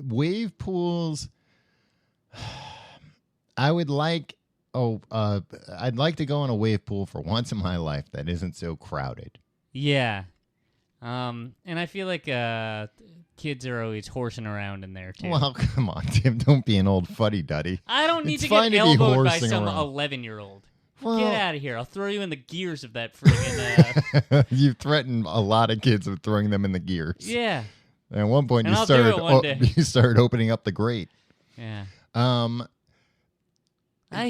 Wave pools. I'd like to go in a wave pool for once in my life that isn't so crowded. Yeah. And I feel like kids are always horsing around in there, too. Well, come on, Tim. Don't be an old fuddy-duddy. I don't need to get elbowed by some 11-year-old. Well, get out of here. I'll throw you in the gears of that friggin'... You've threatened a lot of kids with throwing them in the gears. Yeah. And at one point, you started opening up the grate. Yeah. I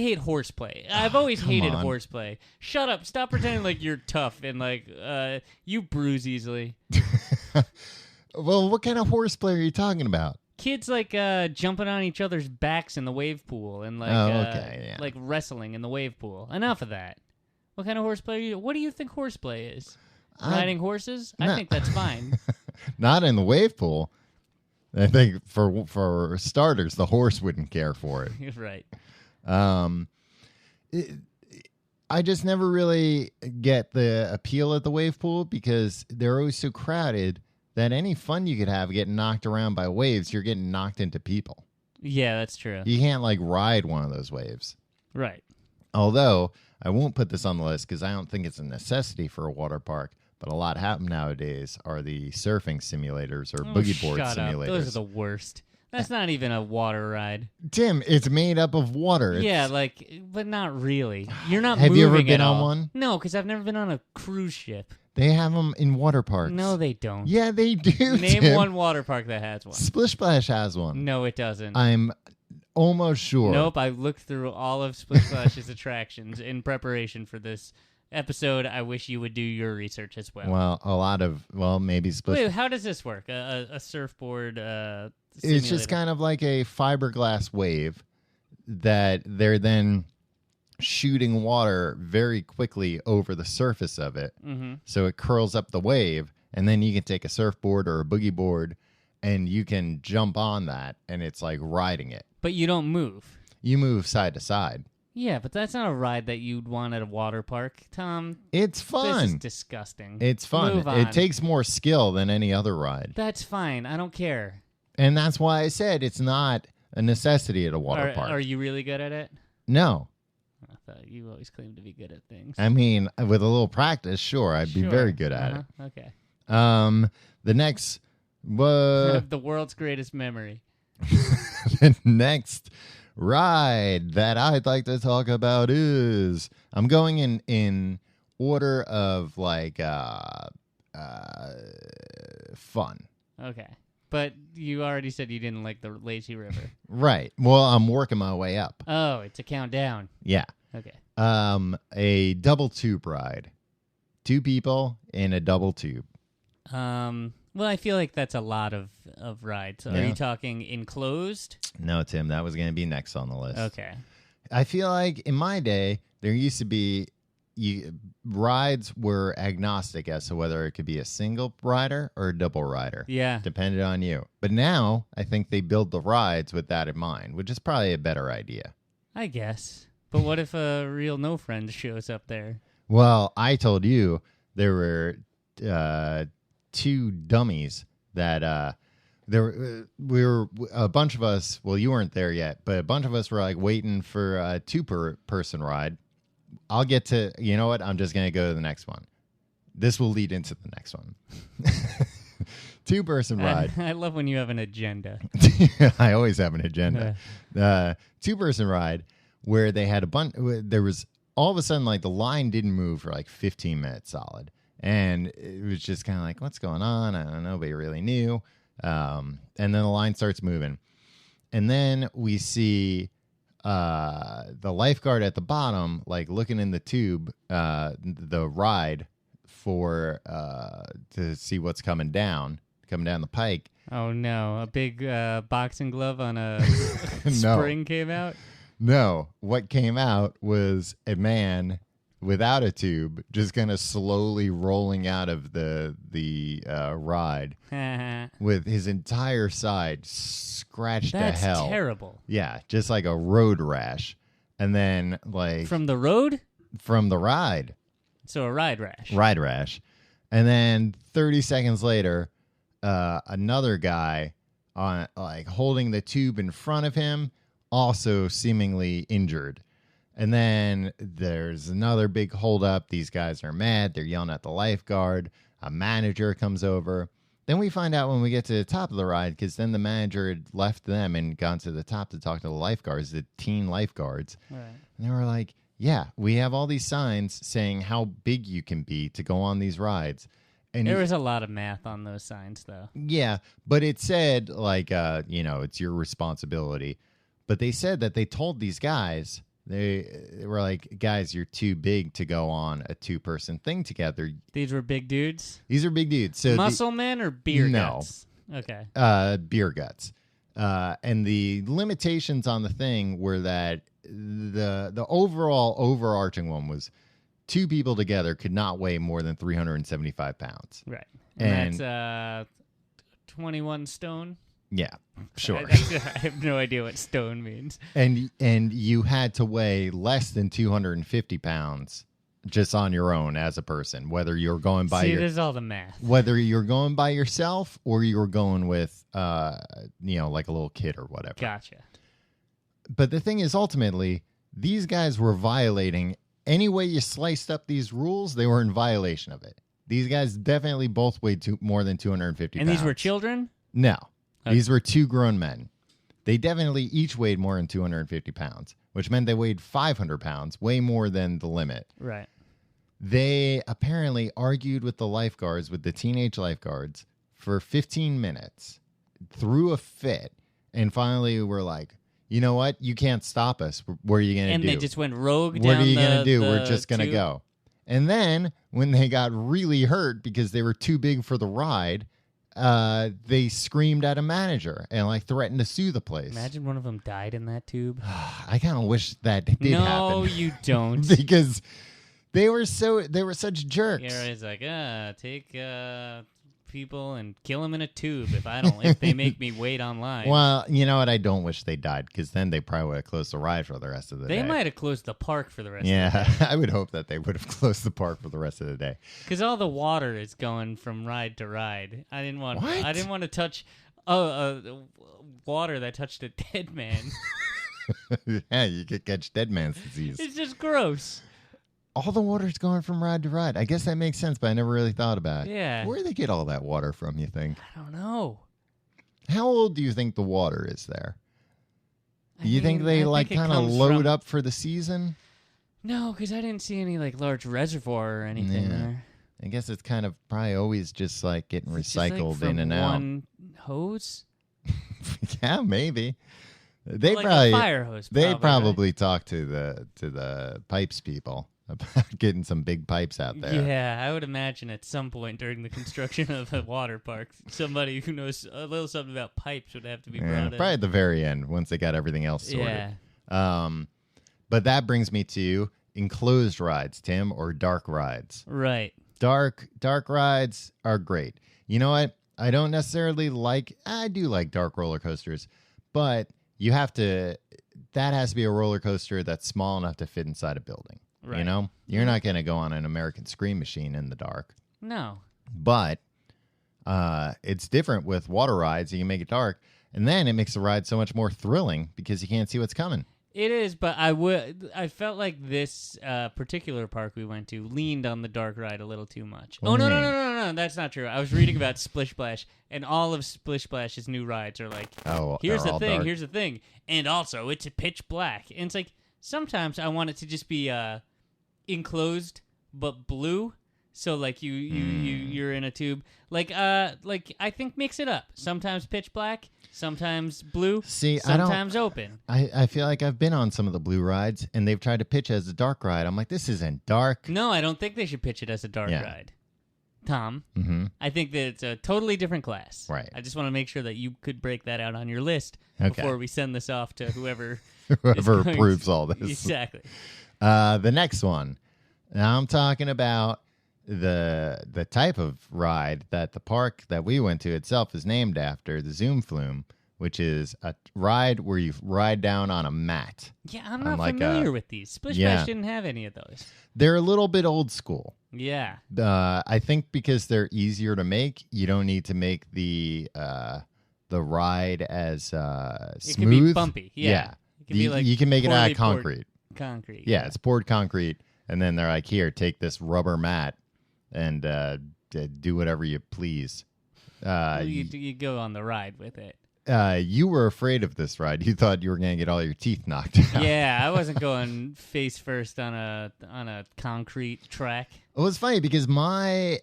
hate horseplay. I've always hated horseplay. Shut up. Stop pretending like you're tough and you bruise easily. Well, what kind of horseplay are you talking about? Kids jumping on each other's backs in the wave pool and like wrestling in the wave pool. Enough of that. What kind of horseplay are you? What do you think horseplay is? Riding horses? I think that's fine. Not in the wave pool. I think for starters, the horse wouldn't care for it. Right. I just never really get the appeal at the wave pool because they're always so crowded that any fun you could have getting knocked around by waves, you're getting knocked into people. Yeah, that's true. You can't ride one of those waves. Right. Although I won't put this on the list because I don't think it's a necessity for a water park. But a lot happen nowadays are the surfing simulators or boogie board simulators. Those are the worst. That's not even a water ride. Tim, it's made up of water. Yeah, but not really. You're not Have moving you ever been at all. on one? No, because I've never been on a cruise ship. They have them in water parks. No, they don't. Yeah, they do, Name Tim. one water park that has one. Splish Splash has one. No, it doesn't. I'm almost sure. Nope, I looked through all of Splish Splash's attractions in preparation for this episode. I wish you would do your research as well. Well, maybe Splish. Wait, how does this work? A surfboard simulator? It's just kind of like a fiberglass wave that they're then shooting water very quickly over the surface of it. Mm-hmm. So it curls up the wave, and then you can take a surfboard or a boogie board, and you can jump on that, and it's like riding it. But you don't move. You move side to side. Yeah, but that's not a ride that you'd want at a water park, Tom. It's fun. This is disgusting. It's fun. Move on. It takes more skill than any other ride. That's fine. I don't care. And that's why I said it's not a necessity at a water park. Are you really good at it? No. I thought you always claimed to be good at things. I mean, with a little practice, sure, I'd be very good at it. Okay. The next... the world's greatest memory. The next ride that I'd like to talk about is... I'm going in order of, fun. Okay. But you already said you didn't like the lazy river. Right. Well, I'm working my way up. Oh, it's a countdown. Yeah. Okay. A double tube ride. 2 people in a double tube. Well, I feel like that's a lot of rides. Are you talking enclosed? No, Tim, that was going to be next on the list. Okay. I feel like in my day, there used to be, rides were agnostic as to whether it could be a single rider or a double rider. Yeah. Depended on you. But now I think they build the rides with that in mind, which is probably a better idea. I guess. But what if a real no friend shows up there? Well, I told you there were 2 dummies that we were a bunch of us. Well, you weren't there yet, but a bunch of us were like waiting for a 2-person ride. I'll get to, you know what? I'm just going to go to the next one. This will lead into the next one. 2-person ride. I love when you have an agenda. I always have an agenda. 2-person ride where they had a bunch. There was all of a sudden like the line didn't move for like 15 minutes solid. And it was just kind of like, what's going on? I don't know. Nobody really knew. And then the line starts moving. And then we see the lifeguard at the bottom, like looking in the tube, the ride for to see what's coming down the pike. Oh, no. A big boxing glove on a No. spring came out? No. What came out was a man without a tube, just kind of slowly rolling out of the ride with his entire side scratched to hell. That's terrible. Yeah, just like a road rash. And then like From the road? from the ride. So a ride rash. Ride rash. And then 30 seconds later, another guy on like holding the tube in front of him, also seemingly injured. And then there's another big holdup. These guys are mad. They're yelling at the lifeguard. A manager comes over. Then we find out when we get to the top of the ride, because then the manager had left them and gone to the top to talk to the lifeguards, the teen lifeguards. Right. And they were like, yeah, we have all these signs saying how big you can be to go on these rides. And There was a lot of math on those signs, though. yeah, but it said, like, it's your responsibility. But they said that they told these guys, they were like, guys, you're too big to go on a 2-person thing together. These were big dudes? These are big dudes. So Muscle men or beer No. guts? Okay. Beer guts. And the limitations on the thing were that the overall overarching one was 2 people together could not weigh more than 375 pounds. Right. And that's 21 stone? Yeah, sure. I have no idea what stone means. And you had to weigh less than 250 pounds just on your own as a person, whether you're going by there's all the math. whether you're going by yourself or you're going with like a little kid or whatever. Gotcha. But the thing is, ultimately, these guys were violating any way you sliced up these rules. They were in violation of it. These guys definitely both weighed more than 250 And pounds. these were children? No. Okay. These were 2 grown men. They definitely each weighed more than 250 pounds, which meant they weighed 500 pounds, way more than the limit. Right. They apparently argued with the teenage lifeguards, for 15 minutes, threw a fit, and finally were like, you know what? You can't stop us. What are you going to do? And they just went rogue What down are you the going to do? the We're just going to tube? go. And then when they got really hurt because they were too big for the ride, they screamed at a manager and like threatened to sue the place. Imagine one of them died in that tube. I kind of wish that did happen. No, you don't. Because they were such jerks. Yeah, it's like, take people and kill them in a tube if they make me wait online. Well, you know what? I don't wish they died, because then they probably would have closed the ride for the rest of the day. They might have closed the park for the rest of the Yeah, day. I would hope that they would have closed the park for the rest of the day. Because all the water is going from ride to ride. I didn't want to touch water that touched a dead man. Yeah, you could catch dead man's disease. It's just gross. All the water's going from ride to ride. I guess that makes sense, but I never really thought about it. Yeah. Where do they get all that water from, you think? I don't know. How old do you think the water is there? I Do you think mean, they I think it kind of comes load from- up for the season? No, because I didn't see any large reservoir or anything Yeah. there. I guess it's kind of probably always just like getting It's just, recycled from in and out. one hose? Yeah, maybe. They Like probably a fire hose. they right? probably talk to the pipes people about getting some big pipes out there. Yeah, I would imagine at some point during the construction of a water park, somebody who knows a little something about pipes would have to be brought in. Probably at the very end once they got everything else sorted. Yeah. But that brings me to, enclosed rides, Tim, or dark rides. Right. Dark rides are great. You know what? I don't necessarily I do like dark roller coasters, but that has to be a roller coaster that's small enough to fit inside a building. Right. You know? You're not going to go on an American Scream Machine in the dark. No. But it's different with water rides. You can make it dark, and then it makes the ride so much more thrilling because you can't see what's coming. It is, but I felt like this particular park we went to leaned on the dark ride a little too much. What do you mean? No, that's not true. I was reading about Splish Splash, and all of Splish Splash's new rides are like, here's the thing, and also it's pitch black. And it's like, sometimes I want it to just be enclosed but blue. So like you're in a tube. Like I think mix it up. Sometimes pitch black, sometimes blue, sometimes open. I feel like I've been on some of the blue rides and they've tried to pitch it as a dark ride. I'm like, this isn't dark. No, I don't think they should pitch it as a dark ride. Tom, I think that it's a totally different class. Right. I just want to make sure that you could break that out on your list before we send this off to whoever approves all this. Exactly. The next one. Now I'm talking about the type of ride that the park that we went to itself is named after, the Zoom Flume, which is a ride where you ride down on a mat. Yeah, I'm not familiar with these. Splish Splash didn't have any of those. They're a little bit old school. Yeah. I think because they're easier to make, you don't need to make the ride as smooth. It can be bumpy. Yeah. It can be like you can make it out of concrete. Concrete. Yeah, it's poured concrete, and then they're like, here, take this rubber mat and do whatever you please. You go on the ride with it. You were afraid of this ride. You thought you were going to get all your teeth knocked out. Yeah, I wasn't going face first on a concrete track. Well, it's funny because my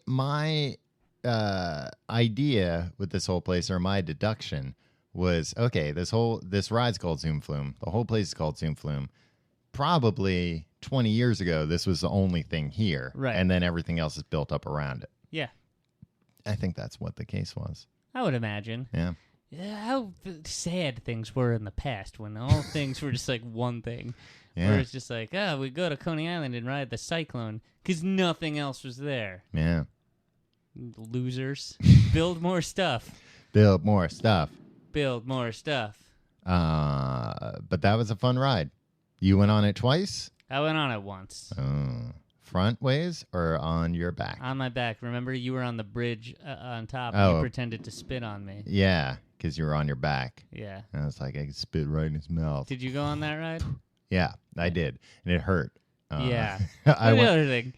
idea with this whole place, or my deduction, was okay. This ride's called Zoom Flume. The whole place is called Zoom Flume. Probably 20 years ago, this was the only thing here, right? And then everything else is built up around it. Yeah, I think that's what the case was. I would imagine. Yeah. How sad things were in the past when all things were just like one thing. Yeah. Where it's just like, we go to Coney Island and ride the Cyclone because nothing else was there. Yeah. Losers. Build more stuff. Build more stuff. Build more stuff. But that was a fun ride. You went on it twice? I went on it once. Front ways or on your back? On my back. Remember, you were on the bridge on top and you pretended to spit on me. Yeah, because you were on your back. Yeah. And I was like, I could spit right in his mouth. Did you go on that ride? Yeah, I did. And it hurt. Yeah. Other thing?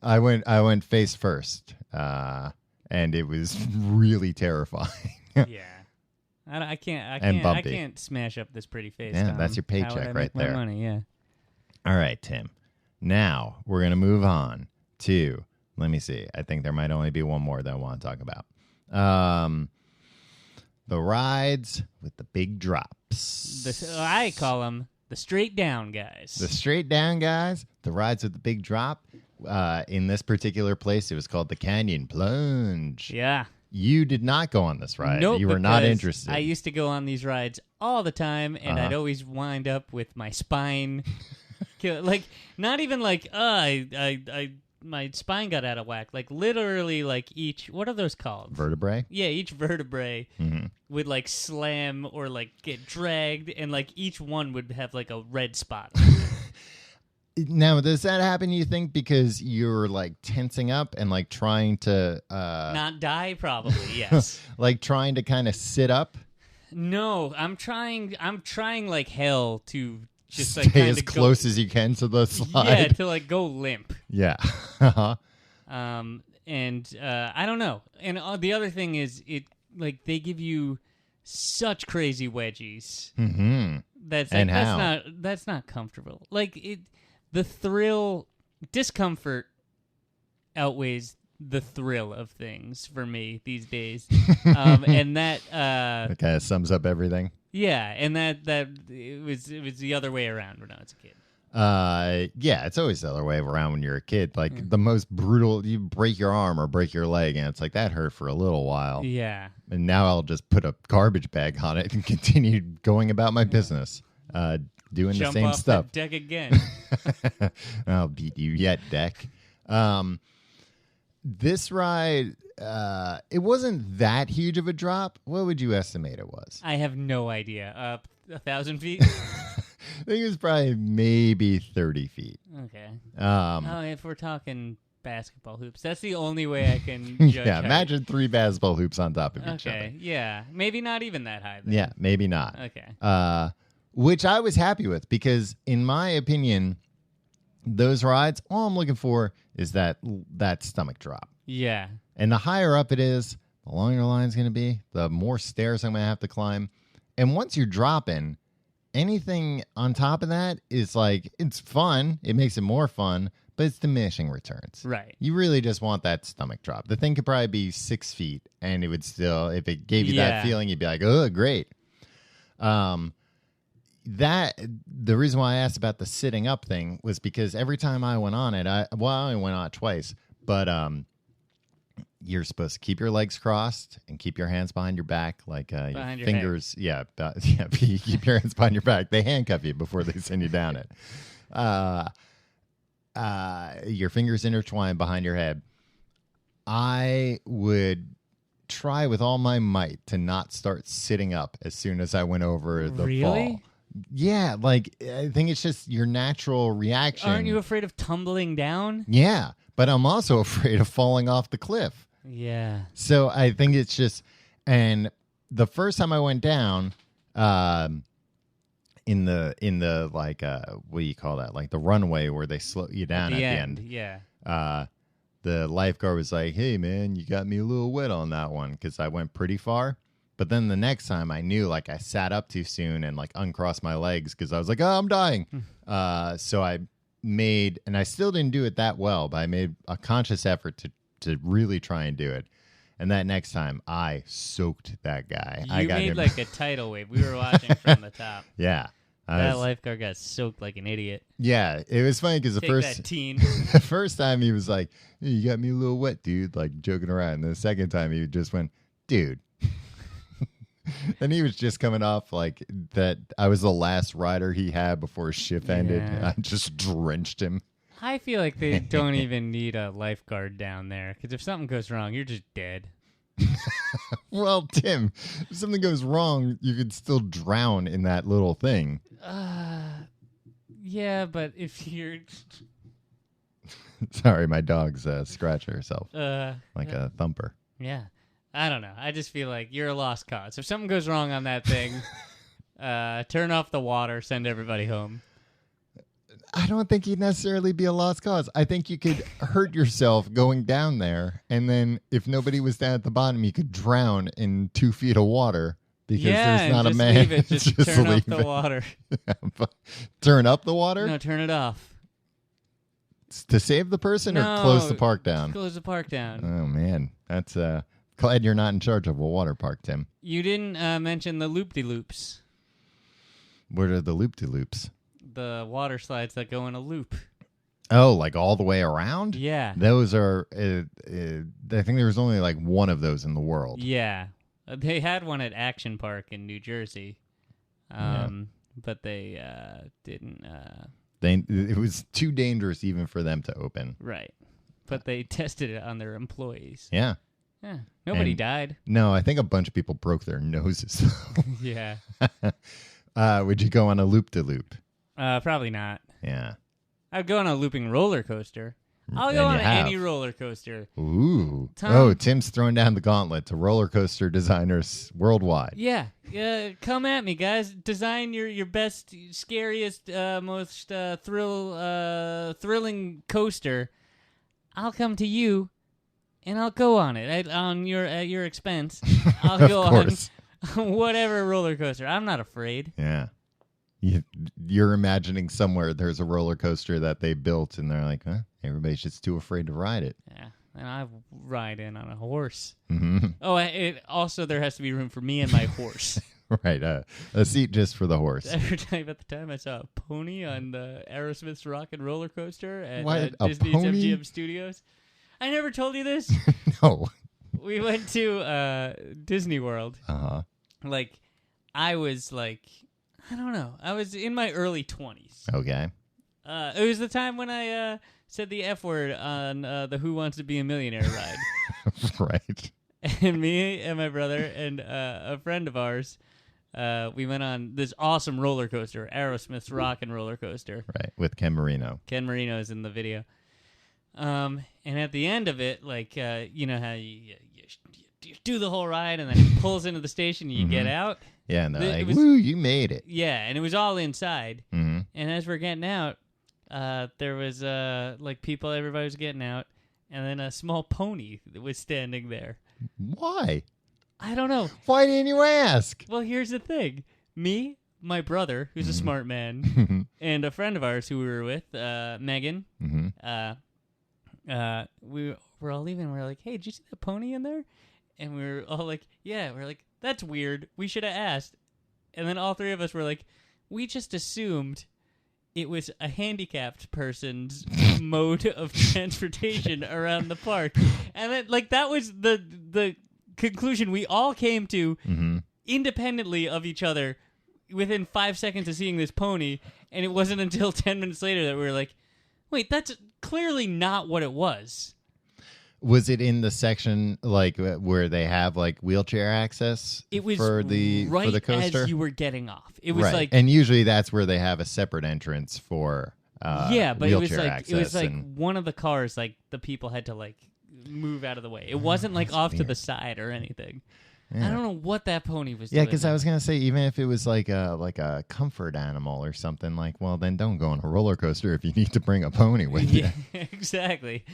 I went face first. And it was really terrifying. Yeah. I can't smash up this pretty face. Yeah, Tom. that's your paycheck How would I right make there. My money, yeah. All right, Tim. Now we're going to move on to, let me see. I think there might only be one more that I want to talk about. The rides with the big drops. I call them the straight down guys. The straight down guys. The rides with the big drop. In this particular place, it was called the Canyon Plunge. Yeah. You did not go on this ride. Nope, you were not interested. I used to go on these rides all the time, and I'd always wind up with my spine, like not even like my spine got out of whack. Like literally, like each what are those called? Vertebrae. Yeah, each vertebrae would like slam or like get dragged, and like each one would have like a red spot. Now, does that happen, you think, because you're, like, tensing up and, like, trying to... not die, probably, yes. Like, trying to kind of sit up? No, I'm trying like hell to just, stay like, as close as you can to the slide. Yeah, to, like, go limp. Yeah. Uh-huh. And I don't know. And the other thing is, like, they give you such crazy wedgies. Mm-hmm. That's not comfortable. Like, the discomfort outweighs the thrill of things for me these days. And that kind of sums up everything. Yeah, and that it was the other way around when I was a kid. Yeah, it's always the other way around when you're a kid. Like the most brutal, you break your arm or break your leg, and it's like that hurt for a little while. Yeah. And now I'll just put a garbage bag on it and continue going about my business. doing Jump the same off stuff. The deck again. I'll beat you yet, deck. This ride, it wasn't that huge of a drop. What would you estimate it was? I have no idea. 1,000 feet? I think it was probably maybe 30 feet. Okay. If we're talking basketball hoops, that's the only way I can judge. Yeah, imagine 3 basketball hoops on top of each other. Okay, yeah. Maybe not even that high then. Yeah, maybe not. Okay. Which I was happy with because, in my opinion, those rides, all I'm looking for is that stomach drop. Yeah. And the higher up it is, the longer the line's going to be, the more stairs I'm going to have to climb. And once you're dropping, anything on top of that is like, it's fun. It makes it more fun, but it's diminishing returns. Right. You really just want that stomach drop. The thing could probably be 6 feet, and it would still, if it gave you that feeling, you'd be like, oh, great. The reason why I asked about the sitting up thing was because every time I went on it, I only went on it twice, but you're supposed to keep your legs crossed and keep your hands behind your back, like your fingers. Yeah, keep your hands behind your back. They handcuff you before they send you down it. Your fingers intertwined behind your head. I would try with all my might to not start sitting up as soon as I went over the fall. Yeah, like I think it's just your natural reaction. Aren't you afraid of tumbling down? Yeah, but I'm also afraid of falling off the cliff. Yeah. So I think it's just, and the first time I went down, in the like what do you call that? Like the runway where they slow you down at the end. Yeah. The lifeguard was like, "Hey man, you got me a little wet on that one," because I went pretty far. But then the next time I knew, like, I sat up too soon and, like, uncrossed my legs because I was like, oh, I'm dying. So I made, and I still didn't do it that well, but I made a conscious effort to really try and do it. And that next time, I soaked that guy. You made, like, a tidal wave. We were watching from the top. Yeah. That lifeguard got soaked like an idiot. Yeah. It was funny because the first time he was like, hey, you got me a little wet, dude, like, joking around. And the second time he just went, dude. And he was just coming off like that. I was the last rider he had before his shift ended. I just drenched him. I feel like they don't even need a lifeguard down there because if something goes wrong, you're just dead. Well, Tim, if something goes wrong, you could still drown in that little thing. Yeah, but if you're... Sorry, my dog's scratching herself like a thumper. Yeah. I don't know. I just feel like you're a lost cause. If something goes wrong on that thing, turn off the water, send everybody home. I don't think you'd necessarily be a lost cause. I think you could hurt yourself going down there, and then if nobody was down at the bottom, you could drown in 2 feet of water because there's not a man. Leave it. Just turn off the water. Turn up the water? No, turn it off. To save the person or close the park down? Close the park down. Oh, man. That's... Glad you're not in charge of a water park, Tim. You didn't mention the loop-de-loops. What are the loop-de-loops? The water slides that go in a loop. Oh, like all the way around? Yeah. Those are, I think there was only like one of those in the world. Yeah. They had one at Action Park in New Jersey, but they didn't. It was too dangerous even for them to open. Right. But they tested it on their employees. Yeah. Yeah, nobody died. No, I think a bunch of people broke their noses. Yeah. Would you go on a loop-de-loop? Probably not. Yeah. I'd go on a looping roller coaster. I'll go on any roller coaster. Ooh. Oh, Tim's throwing down the gauntlet to roller coaster designers worldwide. Yeah. Come at me, guys. Design your best, scariest, most thrilling coaster. I'll come to you. And I'll go on it at your expense. I'll go on whatever roller coaster. I'm not afraid. Yeah, you're imagining somewhere there's a roller coaster that they built, and they're like, everybody's just too afraid to ride it. Yeah, and I ride in on a horse. Mm-hmm. Oh, also there has to be room for me and my horse. Right, a seat just for the horse. Every time at the time I saw a pony on the Aerosmith's Rock and Roller Coaster at Disney's pony? MGM Studios. I never told you this. No. We went to Disney World. Uh-huh. Like, I was like, I don't know. I was in my early 20s. Okay. It was the time when I said the F word on the Who Wants to Be a Millionaire ride. Right. And me and my brother and a friend of ours, we went on this awesome roller coaster, Aerosmith's Rockin' Roller Coaster. Right, with Ken Marino. Ken Marino's in the video. And at the end of it, like, you know how you do the whole ride and then it pulls into the station and you get out? Yeah, and they're like, woo, you made it. Yeah, and it was all inside. Mm-hmm. And as we're getting out, there was, like, people, everybody was getting out, and then a small pony that was standing there. Why? I don't know. Why didn't you ask? Well, here's the thing. Me, my brother, who's a smart man, and a friend of ours who we were with, Megan, we were all leaving. We were like, hey, did you see that pony in there? And we were all like, yeah. We were like, that's weird. We should have asked. And then all three of us were like, we just assumed it was a handicapped person's mode of transportation around the park. And then, like, that was the conclusion we all came to independently of each other within 5 seconds of seeing this pony. And it wasn't until 10 minutes later that we were like, wait, that's clearly not what it was. Was it in the section like where they have like wheelchair access? It was for the coaster as you were getting off. It was like, and usually that's where they have a separate entrance for but wheelchair it was like and one of the cars. Like the people had to like move out of the way. It wasn't like off to the side or anything. Yeah. I don't know what that pony was doing. Yeah, because I was gonna say even if it was like a comfort animal or something, like, well, then don't go on a roller coaster if you need to bring a pony with you. Exactly.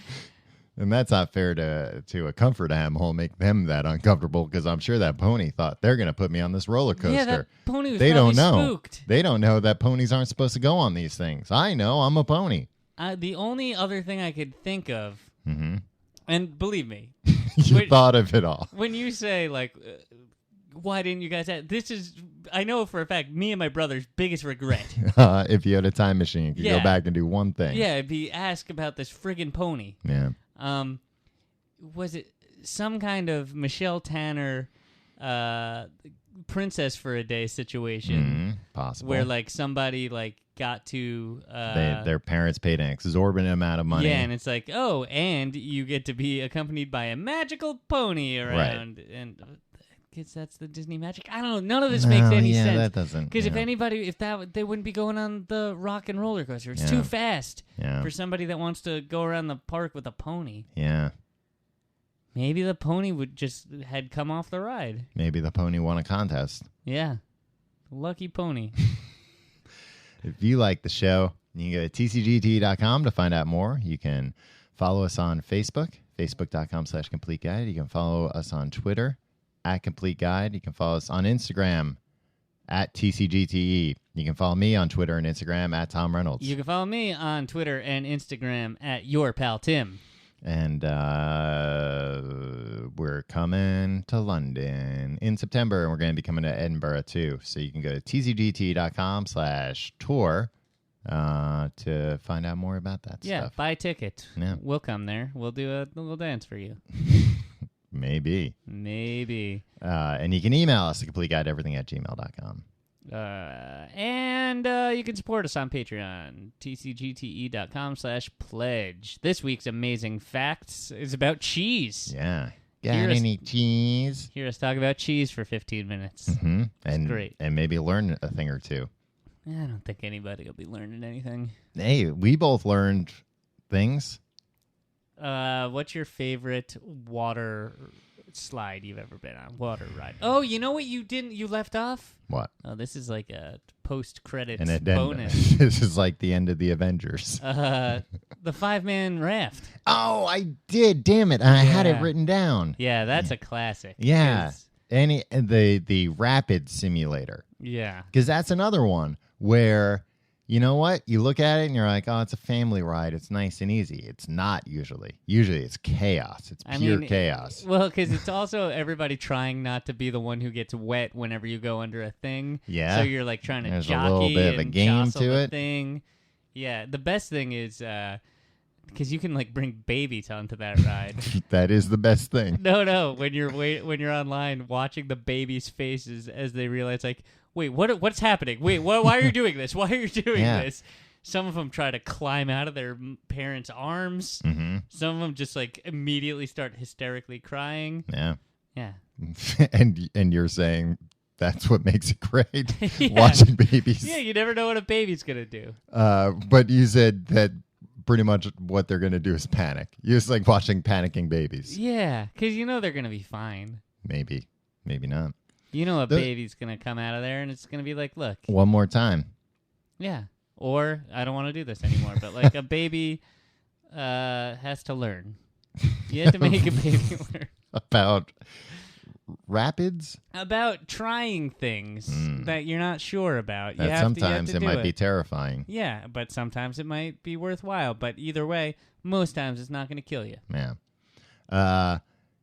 And that's not fair to a comfort animal, make them that uncomfortable, because I'm sure that pony thought they're going to put me on this roller coaster. Yeah, that pony was they don't know. spooked. They don't know that ponies aren't supposed to go on these things. I know, I'm a pony. The only other thing I could think of, and believe me, you thought of it all. When you say, like, why didn't you guys this is, I know for a fact, me and my brother's biggest regret. If you had a time machine, you could go back and do one thing. Yeah, it'd be ask about this friggin' pony. Yeah. Was it some kind of Michelle Tanner Princess for a Day situation? Possible. Where, like, somebody, like, got to... their parents paid an exorbitant amount of money. Yeah, and it's like, oh, and you get to be accompanied by a magical pony around. Right. And I guess that's the Disney magic. I don't know. None of this makes any sense. Yeah, that doesn't. Because if anybody, they wouldn't be going on the rock and roller coaster. It's too fast for somebody that wants to go around the park with a pony. Yeah. Maybe the pony had come off the ride. Maybe the pony won a contest. Yeah. Lucky pony. If you like the show, you can go to tcgt.com to find out more. You can follow us on Facebook, facebook.com/complete guide. You can follow us on Twitter, @complete guide. You can follow us on Instagram, @tcgte. You can follow me on Twitter and Instagram, @Tom Reynolds. You can follow me on Twitter and Instagram, @YourPalTim. And we're coming to London in September, and we're going to be coming to Edinburgh too. So you can go to tcgt.com/tour to find out more about that stuff. Yeah, buy a ticket. Yeah. We'll come there. We'll do a little dance for you. Maybe. And you can email us at completeguideeverything@gmail.com. And you can support us on Patreon, tcgte.com/pledge. This week's amazing facts is about cheese. Yeah. Got any cheese? Hear us talk about cheese for 15 minutes. Mm-hmm. And great. And maybe learn a thing or two. I don't think anybody will be learning anything. Hey, we both learned things. What's your favorite water slide you've ever been on? Water ride. Oh, you know what you left off? What? Oh, this is like a post-credits An addendum. bonus. This is like the end of the Avengers. The 5-man raft. Oh, I did. Damn it. I had it written down. Yeah, that's a classic. Yeah. The rapid simulator. Yeah. Because that's another one where, you know what? You look at it and you're like, oh, it's a family ride. It's nice and easy. It's not usually. Usually it's chaos. It's pure chaos. Well, because it's also everybody trying not to be the one who gets wet whenever you go under a thing. Yeah. So you're like trying to There's jockey a little bit of a and game jostle to the it. thing. Yeah. The best thing is because you can like bring babies onto that ride. That is the best thing. No. When you're online watching the babies' faces as they realize like, wait, what's happening? Wait, why are you doing this? Why are you doing Yeah. this? Some of them try to climb out of their parents' arms. Mm-hmm. Some of them just like immediately start hysterically crying. Yeah. Yeah. and you're saying that's what makes it great, Yeah. watching babies. Yeah, you never know what a baby's going to do. But you said that pretty much what they're going to do is panic. You just like watching panicking babies. Yeah, because you know they're going to be fine. Maybe not. You know a baby's going to come out of there and it's going to be like, look. One more time. Yeah. Or, I don't want to do this anymore, but like a baby has to learn. You have to make a baby learn. About rapids? About trying things that you're not sure about. That sometimes it might be terrifying. Yeah, but sometimes it might be worthwhile. But either way, most times it's not going to kill you. Yeah.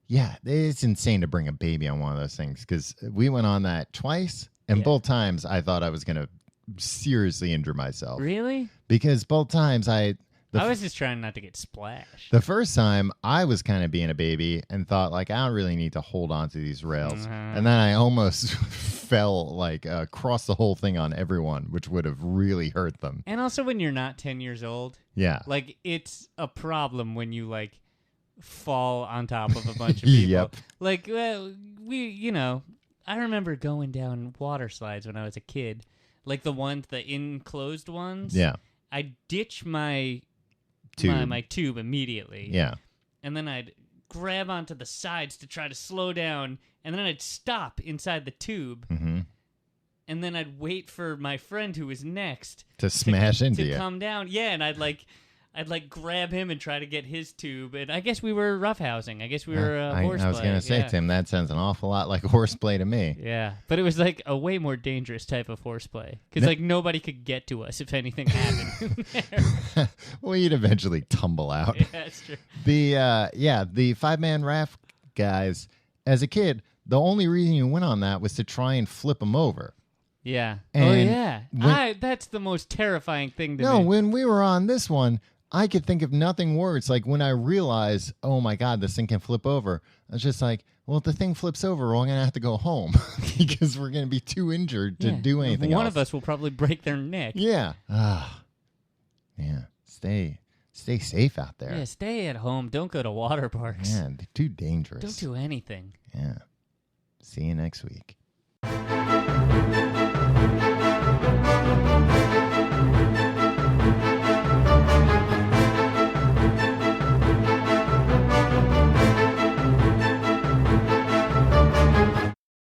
Yeah, it's insane to bring a baby on one of those things because we went on that twice, and both times I thought I was going to seriously injure myself. Really? Because both times I was just trying not to get splashed. The first time I was kind of being a baby and thought like I don't really need to hold on to these rails, and then I almost fell like across the whole thing on everyone, which would have really hurt them. And also when you're not 10 years old, like it's a problem when you like fall on top of a bunch of people. Yep. Like I remember going down water slides when I was a kid, like the enclosed ones. Yeah. I'd ditch my tube immediately. Yeah. And then I'd grab onto the sides to try to slow down, and then I'd stop inside the tube. Mm-hmm. And then I'd wait for my friend who was next to smash into you. To come down. Yeah, and I'd grab him and try to get his tube. And I guess we were roughhousing. I guess we were horseplay. I was going to say, Tim, that sounds an awful lot like horseplay to me. Yeah, but it was like a way more dangerous type of horseplay because like nobody could get to us if anything happened there. Well, you'd eventually tumble out. Yeah, that's true. The 5-man raft guys, as a kid, the only reason you went on that was to try and flip them over. Yeah. And yeah. That's the most terrifying thing to me. No, when we were on this one, I could think of nothing worse. Like when I realized, oh my God, this thing can flip over. I was just like, well, if the thing flips over, we're going to have to go home because we're going to be too injured to do anything else. One of us will probably break their neck. Yeah. Yeah. Stay safe out there. Yeah, stay at home. Don't go to water parks. Yeah, they're too dangerous. Don't do anything. Yeah. See you next week.